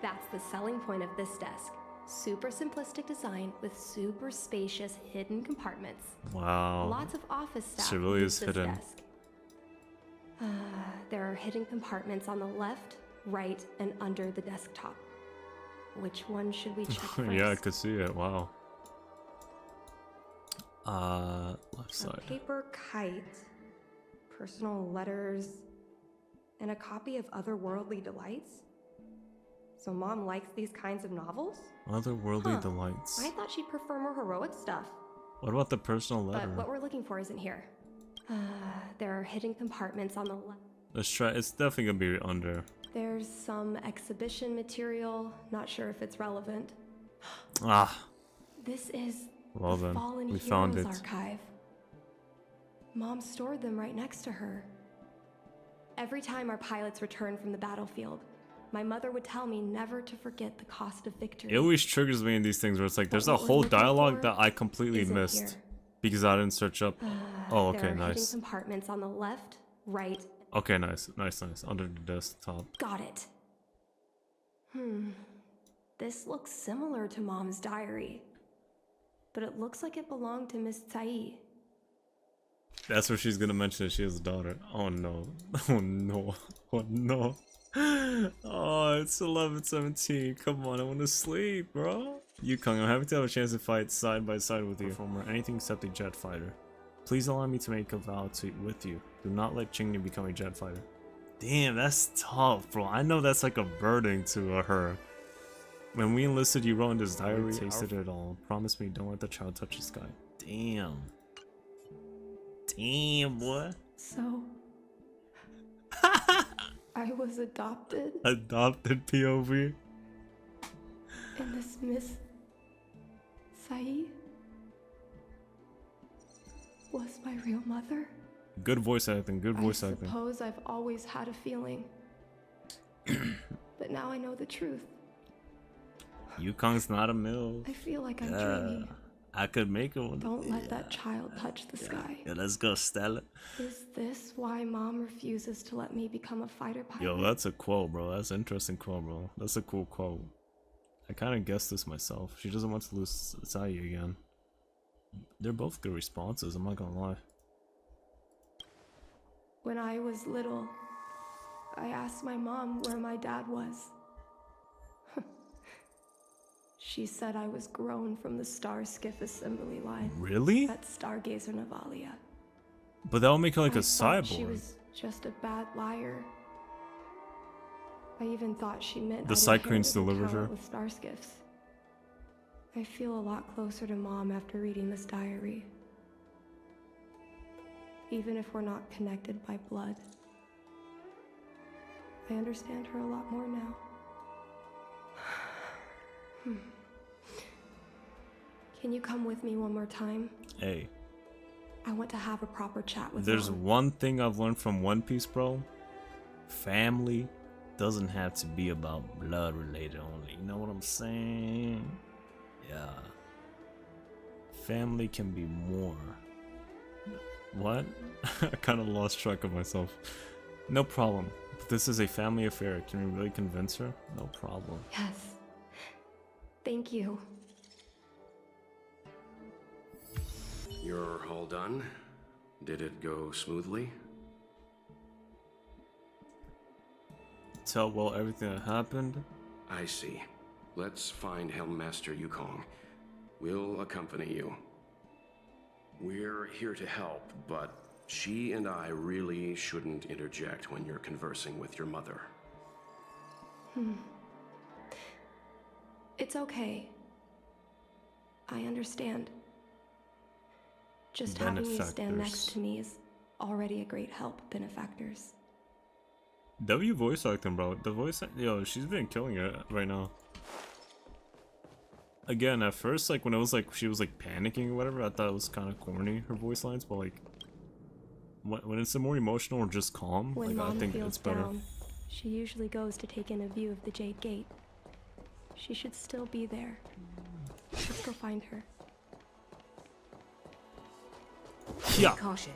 That's the selling point of this desk. Super simplistic design with super spacious hidden compartments. Wow. Lots of office staff She really use is this hidden. desk. There are hidden compartments on the left, right, and under the desktop. Which one should we check first? Yeah, I could see it. Wow. Left A side. paper kite, personal letters, and a copy of Otherworldly Delights? So Mom likes these kinds of novels? Otherworldly Huh. delights. I thought she'd prefer more heroic stuff. What about the personal letter? But what we're looking for isn't here. There are hidden compartments on the left. Let's try. It's definitely gonna be under. There's some exhibition material. Not sure if it's relevant. Ah. This is Well the then, Fallen we Heroes found it. Archive. Mom stored them right next to her. Every time our pilots returned from the battlefield, my mother would tell me never to forget the cost of victory. It always triggers me in these things where it's like there's a what we're whole looking dialogue for that I completely isn't missed here. because I didn't search up. Oh, There okay, are nice. hidden compartments on the left, right. Okay, nice. Under the desktop. Got it. This looks similar to Mom's diary, but it looks like it belonged to Miss Tsai. That's where she's gonna mention that she has a daughter. Oh no. Oh no. Oh no. Oh, it's 11:17. Come on, I want to sleep, bro. Yukong, I'm happy to have a chance to fight side by side with you. Performer, anything except a jet fighter. Please allow me to make a vow with you. Do not let Qingni become a jet fighter. Damn, that's tough, bro. I know that's like a burden to her. When we enlisted, you wrote in this diary, tasted it all. Promise me, don't let the child touch the sky. Damn. Damn, boy. So, I was adopted, Adopted POV. and this Miss Tsai was my real mother. Good voice acting, good voice I acting. suppose I've always had a feeling, but now I know the truth. Yukong's not a MILF. I feel like I'm dreaming. I could make it one. Don't let that child touch the sky. Yeah, let's go, Stella. Is this why Mom refuses to let me become a fighter pilot? Yo, that's a quote, bro. That's an interesting quote, bro. That's a cool quote. I kind of guessed this myself. She doesn't want to lose Sai again. They're both good responses, I'm not gonna lie. When I was little, I asked my mom where my dad was. She said I was grown from the Star Skiff assembly line Really? at Stargazer Navalia. But that would make her like I a thought she cyborg. was just a bad liar. I even thought she meant The I'd Cyclones inherited the delivers talent her. with star skiffs. I feel a lot closer to Mom after reading this diary. Even if we're not connected by blood, I understand her a lot more now. Can you come with me one more time? Hey, I want to have a proper chat with there's Mom. one thing I've learned from One Piece, bro. Family doesn't have to be about blood related only. You know what I'm saying? Yeah. Family can be more. What? I kind of lost track of myself. No problem. If this is a family affair, can we really convince her? No problem. Yes. Thank you. You're all done? Did it go smoothly? Tell well everything that happened. I see. Let's find Helmmaster Yukong. We'll accompany you. We're here to help, but she and I really shouldn't interject when you're conversing with your mother. It's okay. I understand. Just having you stand next to me is already a great help, benefactors. W voice acting, bro. The voice, yo, she's been killing it right now. Again, at first, like when it was like she was like panicking or whatever, I thought it was kind of corny, her voice lines. But like when it's more emotional or just calm, When like I Mom think feels it's better. down, she usually goes to take in a view of the Jade Gate. She should still be there. Let's go find her. Yeah. Caution.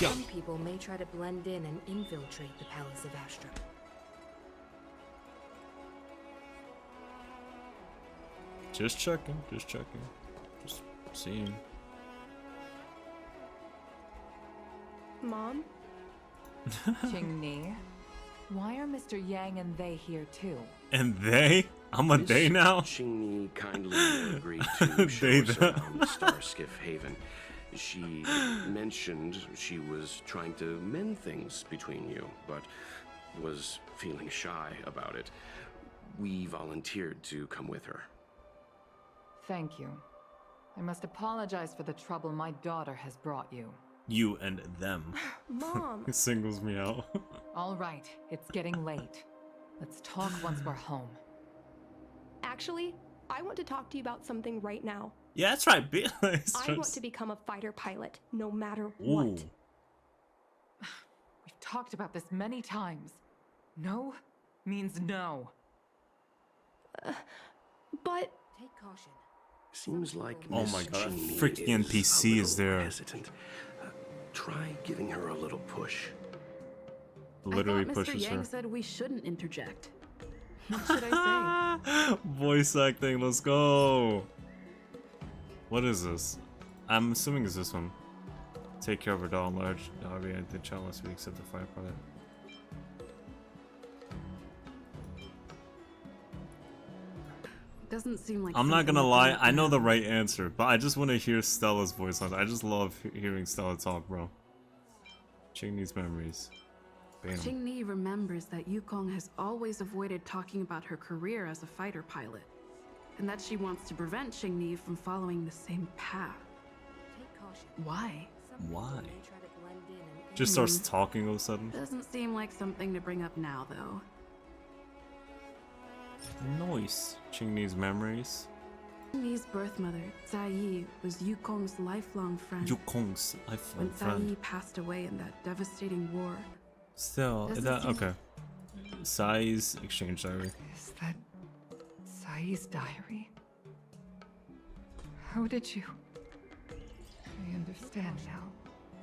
Yeah. Some people may try to blend in and infiltrate the Palace of Astra. Just checking, just checking, just seeing. Mom? Qingni, why are Mr. Yang and they here too? And they? I'm a they now. Qingni kindly agreed to show They us that. around Starskiff Haven. She mentioned she was trying to mend things between you, but was feeling shy about it. We volunteered to come with her. Thank you. I must apologize for the trouble my daughter has brought you. You and them. Mom! It singles me out. All right, it's getting late. Let's talk once we're home. Actually, I want to talk to you about something right now. Yeah, that's right, bitch. I want to become a fighter pilot, no matter what. Ooh. We've talked about this many times. No means no. But Take caution. Seems like Oh Miss my God, Qingni freaking is NPC a little is there. Hesitant. Try giving her a little push. Literally I thought Mr. pushes Yang her. said we shouldn't interject. What should I say? Voice acting, let's go. What is this? I'm assuming it's this one. Take care of her doll large. Darby, the child must be except the fire pilot. Doesn't seem like I'm not something gonna we lie, can I know the handle. right answer, but I just want to hear Stella's voice on it. I just love hearing Stella talk, bro. Qingni's memories. Bam. Qingni remembers that Yukong has always avoided talking about her career as a fighter pilot, and that she wants to prevent Qingni from following the same path. Take caution. Why? Some people Why? may try to blend in and Just starts talking all of a sudden. Doesn't seem like something to bring up now, though. Nice. Qingni's memories. Qingni's birth mother, Zai Yi, was Yukong's lifelong friend. Yukong's lifelong When Zai Yi friend. passed away in that devastating war, Still, Doesn't that seem- okay. Sai's exchange diary. Is that Sai's diary? How did you... I understand now.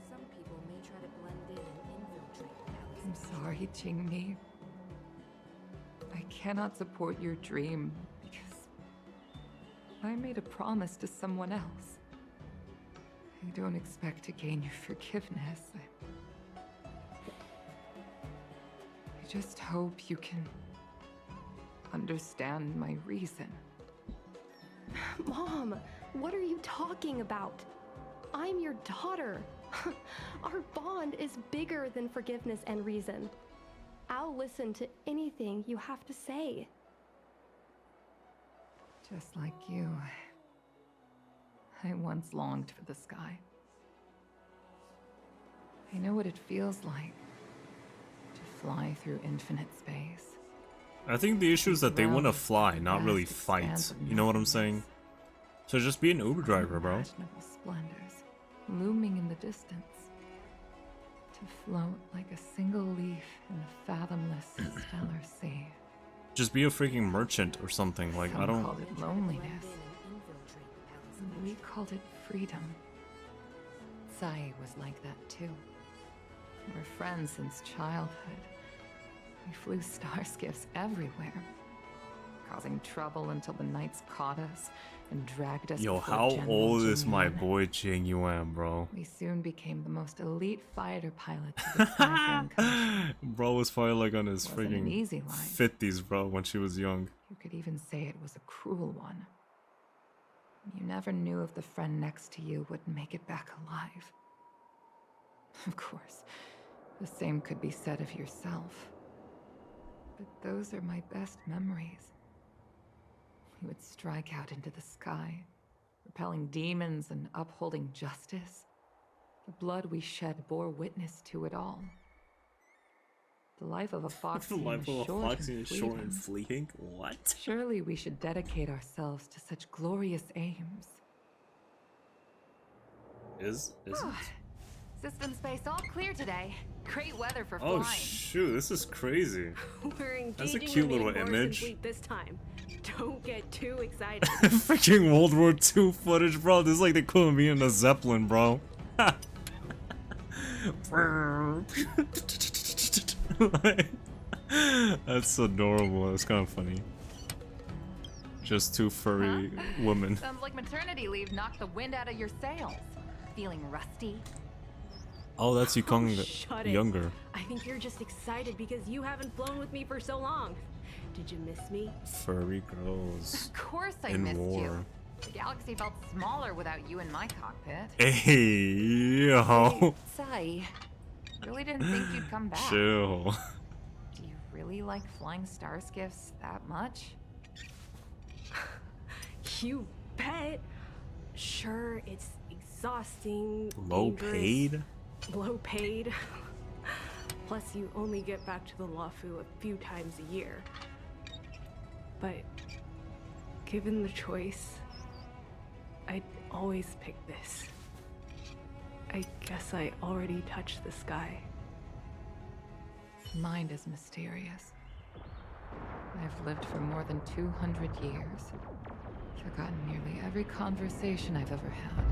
Some people may try to blend in and infiltrate the palace. I'm sorry, Jingmi. I cannot support your dream because I made a promise to someone else. I don't expect to gain your forgiveness. I just hope you can understand my reason. Mom, what are you talking about? I'm your daughter. Our bond is bigger than forgiveness and reason. I'll listen to anything you have to say. Just like you, I once longed for the sky. I know what it feels like to fly through infinite space. I think the issue is that they want to Realms, fly, not vast really expanse fight. of You know what I'm saying? nothingness. So just be an Uber driver, bro. Unimaginable splendors looming in the distance. To float like a single leaf in the fathomless stellar sea. Just be a freaking merchant or something. Like, I Some don't... called it Blend loneliness. in and infiltrate the palace And of we called it freedom. Sai was like that too. We're friends since childhood. We flew star skiffs everywhere, causing trouble until the knights caught us and dragged us Yo, before how General old is Jing my Yuan. boy Jing Yuan, bro? We soon became the most elite fighter pilots of the Skyfaring country. Bro was probably like on his Wasn't an freaking easy life. 50s, bro, when she was young. You could even say it was a cruel one. You never knew if the friend next to you would make it back alive. Of course, the same could be said of yourself. But those are my best memories. We would strike out into the sky, repelling demons and upholding justice. The blood we shed bore witness to it all. The life of a foxy is short and fleeting. fleeting? What? Surely we should dedicate ourselves to such glorious aims. Is it? System space all clear today. Great weather for Oh flying. shoot, this is crazy. We're engaging That's a cute the main little Morrison image. fleet this time. Don't get too excited. Freaking World War II footage, bro. This is like the equivalent of being in a Zeppelin, bro. That's adorable. That's kind of funny. Just two furry women. Sounds like maternity leave knocked the wind out of your sails. Feeling rusty? Oh, that's Yukong Shut it. younger. I think you're just excited because you haven't flown with me for so long. Did you miss me? Furry girls Of course I in missed you. war. The galaxy felt smaller without you in my cockpit. Hey, yo. Sai, really didn't think you'd come back. Chill. Do you really like flying star skiffs that much? You bet. Sure, it's exhausting. Low dangerous, paid? Low paid. Plus, you only get back to the Luofu a few times a year. But given the choice, I'd always pick this. I guess I already touched the sky. Mind is mysterious. I've lived for more than 200 years. Forgotten nearly every conversation I've ever had.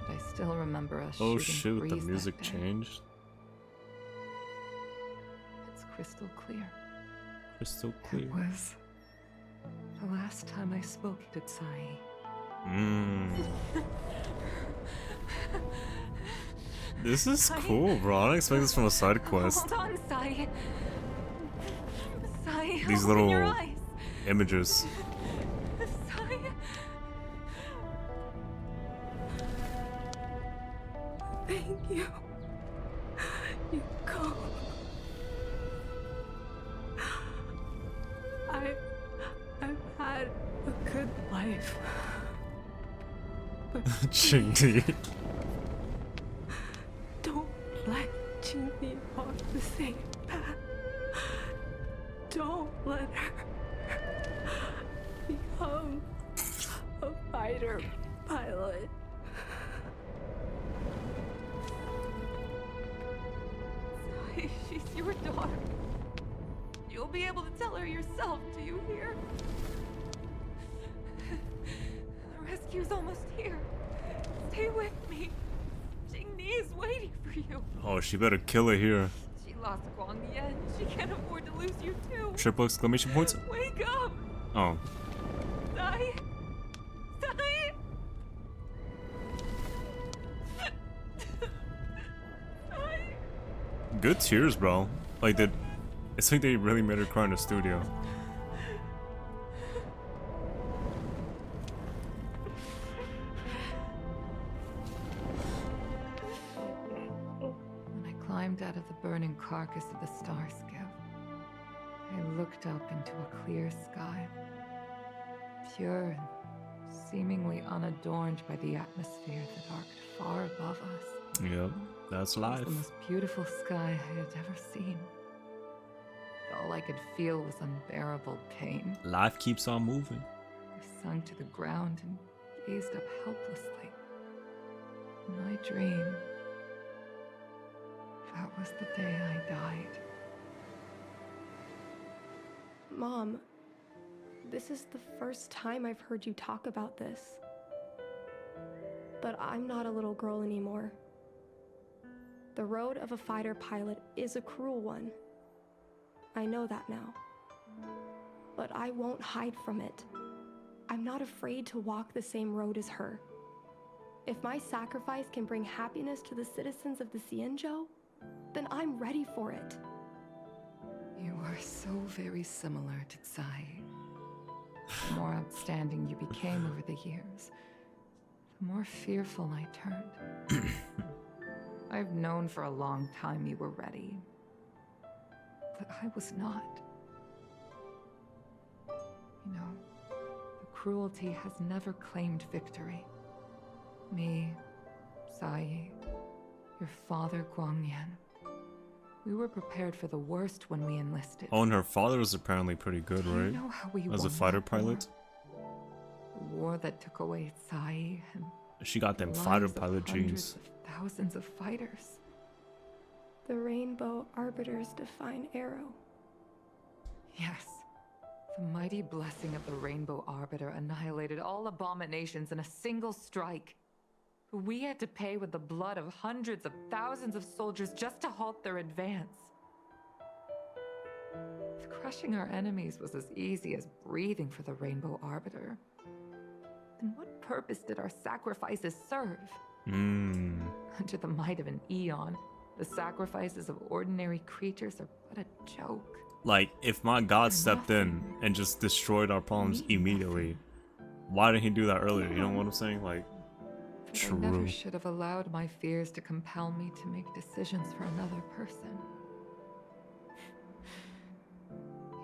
But I still remember us Oh shooting shoot, the breeze that music day. changed. It's crystal clear. Crystal clear. It was the last time I spoke to Tsai. This is cool, bro. I don't expect this from a side quest. Hold on, Sai. Sai, These open your little eyes. images. Sai. Thank you. You go. I've had a good life. But Chingy. don't let Jinny off the same path. Don't let her become a fighter pilot. Sai, she's your daughter. You'll be able to tell her yourself, do you hear? The rescue's almost here. Stay with me. Jingni is waiting for you. Oh, she better kill her here. She lost Guang Yan. She can't afford to lose you too. Triple exclamation points. Wake up! Oh. Sai! Sai! Sai! Good tears, bro. Like, it's like they really made her cry in the studio. When I climbed out of the burning carcass of the star skiff, I looked up into a clear sky, pure and seemingly unadorned by the atmosphere that arced far above us. Yep, that's It was life. the most beautiful sky I had ever seen. All I could feel was unbearable pain. Life keeps on moving. I sunk to the ground and gazed up helplessly. In my dream, that was the day I died. Mom, this is the first time I've heard you talk about this. But I'm not a little girl anymore. The road of a fighter pilot is a cruel one. I know that now. But I won't hide from it. I'm not afraid to walk the same road as her. If my sacrifice can bring happiness to the citizens of the Xianzhou, then I'm ready for it. You are so very similar to Tsai. The more outstanding you became over the years, the more fearful I turned. I've known for a long time you were ready, but I was not. You know, the cruelty has never claimed victory. Me, Tsai, your father Guang Yan. We were prepared for the worst when we enlisted. Oh, and her father was apparently pretty good, Do you right? know how we As a won fighter that war? pilot. The war that took away Tsai and She got them the fighter lives of pilot hundreds genes. of thousands of fighters. The Rainbow Arbiters define Arrow. Yes. The mighty blessing of the Rainbow Arbiter annihilated all abominations in a single strike. We had to pay with the blood of hundreds of thousands of soldiers just to halt their advance. If crushing our enemies was as easy as breathing for the Rainbow Arbiter, then what purpose did our sacrifices serve? Under the might of an Eon, the sacrifices of ordinary creatures are but a joke. Like, if my god stepped in and just destroyed our problems immediately, why didn't he do that earlier? You know what I'm saying? Like, I never true. should have allowed my fears to compel me to make decisions for another person.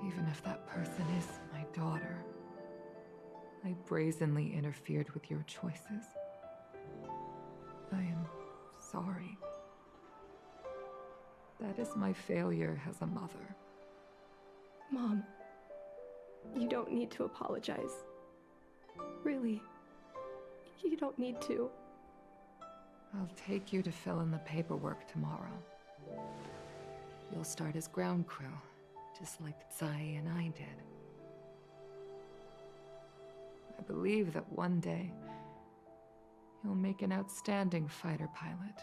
Even if that person is my daughter, I brazenly interfered with your choices. I am sorry. That is my failure as a mother. Mom, you don't need to apologize. Really, you don't need to. I'll take you to fill in the paperwork tomorrow. You'll start as ground crew, just like Tsai and I did. I believe that one day, you'll make an outstanding fighter pilot.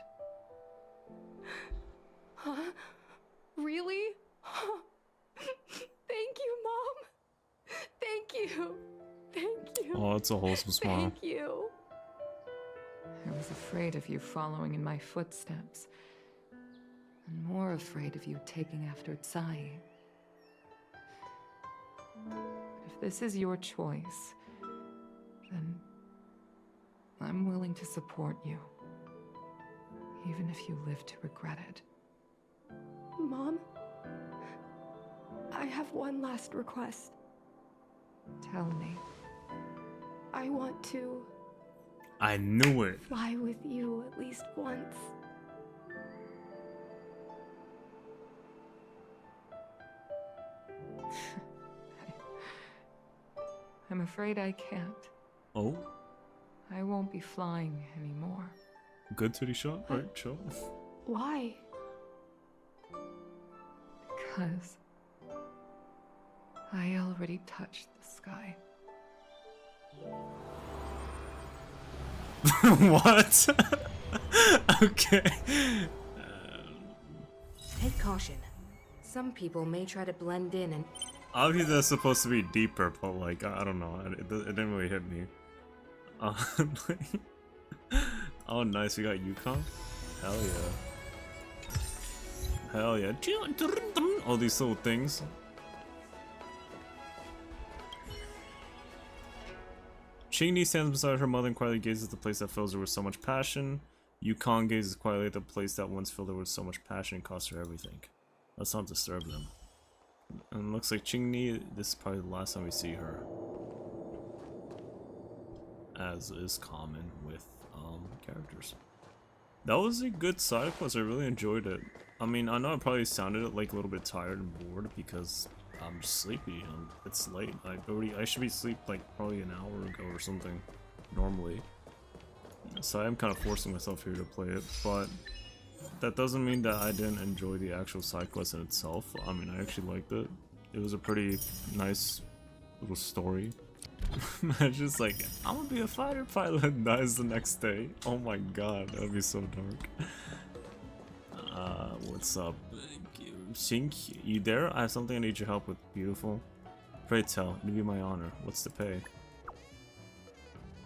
Huh? Really? Thank you, Mom. Thank you. Thank you. Oh, it's a wholesome smile. Thank you. I was afraid of you following in my footsteps, and more afraid of you taking after Tsai. But if this is your choice, then I'm willing to support you, even if you live to regret it. Mom, I have one last request. Tell me. I want to I knew it. fly with you at least once. I'm afraid I can't. Oh, I won't be flying anymore. good titty shot, right? Sure. Why? Because I already touched the sky. What? Okay. Take caution. Some people may try to blend in and... Obviously that's supposed to be deeper, but like, I don't know. It didn't really hit me. Oh, nice. We got Yukon. Hell yeah. Hell yeah. All these little things. Ching-Ni stands beside her mother and quietly gazes at the place that fills her with so much passion. Yukon gazes quietly at the place that once filled her with so much passion and cost her everything. Let's not disturb them. And it looks like Ching-Ni, this is probably the last time we see her. As is common with characters. That was a good side quest. I really enjoyed it. I mean, I know I probably sounded like a little bit tired and bored because I'm just sleepy. It's late. I should be asleep like probably an hour ago or something normally. So I am kind of forcing myself here to play it, but that doesn't mean that I didn't enjoy the actual side quest in itself. I mean, I actually liked it. It was a pretty nice little story. Just like, I'm gonna be a fighter pilot and dies the next day. Oh my god, that would be so dark. What's up? Shink, you there? I have something I need your help with, beautiful. Pray tell, it'd be my honor. What's the pay?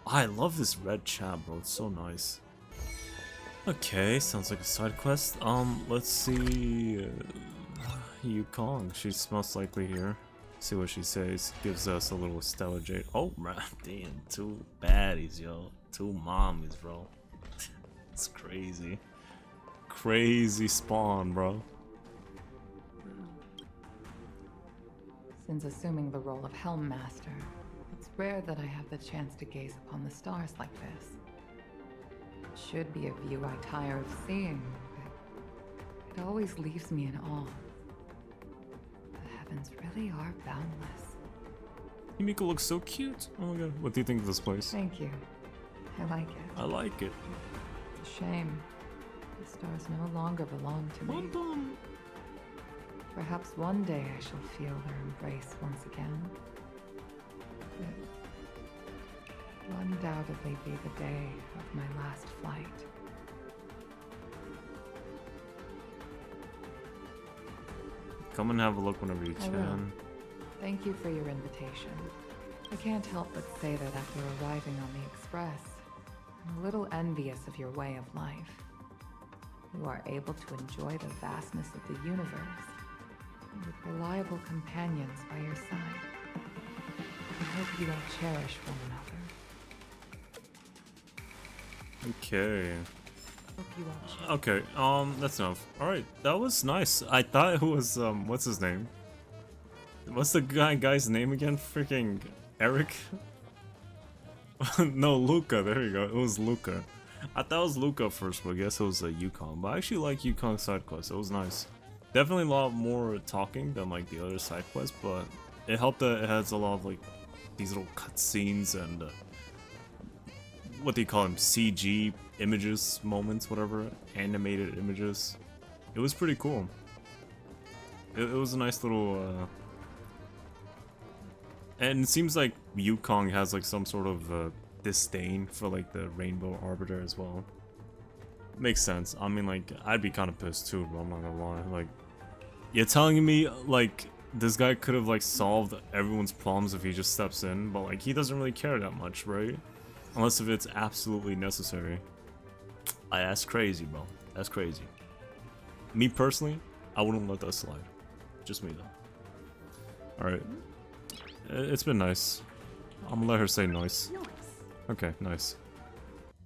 I love this red chat, bro. It's so nice. Okay, sounds like a side quest. Let's see. Yukong, she's most likely here. See what she says. Gives us a little Stella Jade. Oh, man, damn, 2 baddies, yo. 2 mommies, bro. It's crazy. Crazy spawn, bro. Since assuming the role of Helm Master, it's rare that I have the chance to gaze upon the stars like this. It should be a view I tire of seeing, but it always leaves me in awe. The heavens really are boundless. Himiko looks so cute. Oh my god. What do you think of this place? Thank you. I like it. I like it. It's a shame. The stars no longer belong to me. Perhaps one day I shall feel their embrace once again. It will undoubtedly be the day of my last flight. Come and have a look whenever you I will. can. Thank you for your invitation. I can't help but say that after arriving on the Express, I'm a little envious of your way of life. You are able to enjoy the vastness of the universe, and with reliable companions by your side. I hope you will cherish one another. Okay. Hope you will cherish. Okay, that's enough. Alright, that was nice. I thought it was, what's his name? What's the guy's name again? Freaking Eric? No, Luca, there you go. It was Luca. I thought it was Luca first, but I guess it was Yukon. But I actually like Yukon's side quest. It was nice. Definitely a lot more talking than like the other side quests, but it helped that it has a lot of like these little cutscenes and what do you call them? CG images, moments, whatever, animated images. It was pretty cool. It was a nice little. And it seems like Yukong has like some sort of disdain for like the Rainbow Arbiter as well. Makes sense. I mean, like, I'd be kind of pissed too, but I'm not gonna lie. Like, you're telling me like this guy could have like solved everyone's problems if he just steps in, but like he doesn't really care that much, right? Unless if it's absolutely necessary. That's crazy, bro. That's crazy. Me personally, I wouldn't let that slide. Just me though. Alright. It's been nice. I'm gonna let her say nice. Okay, nice.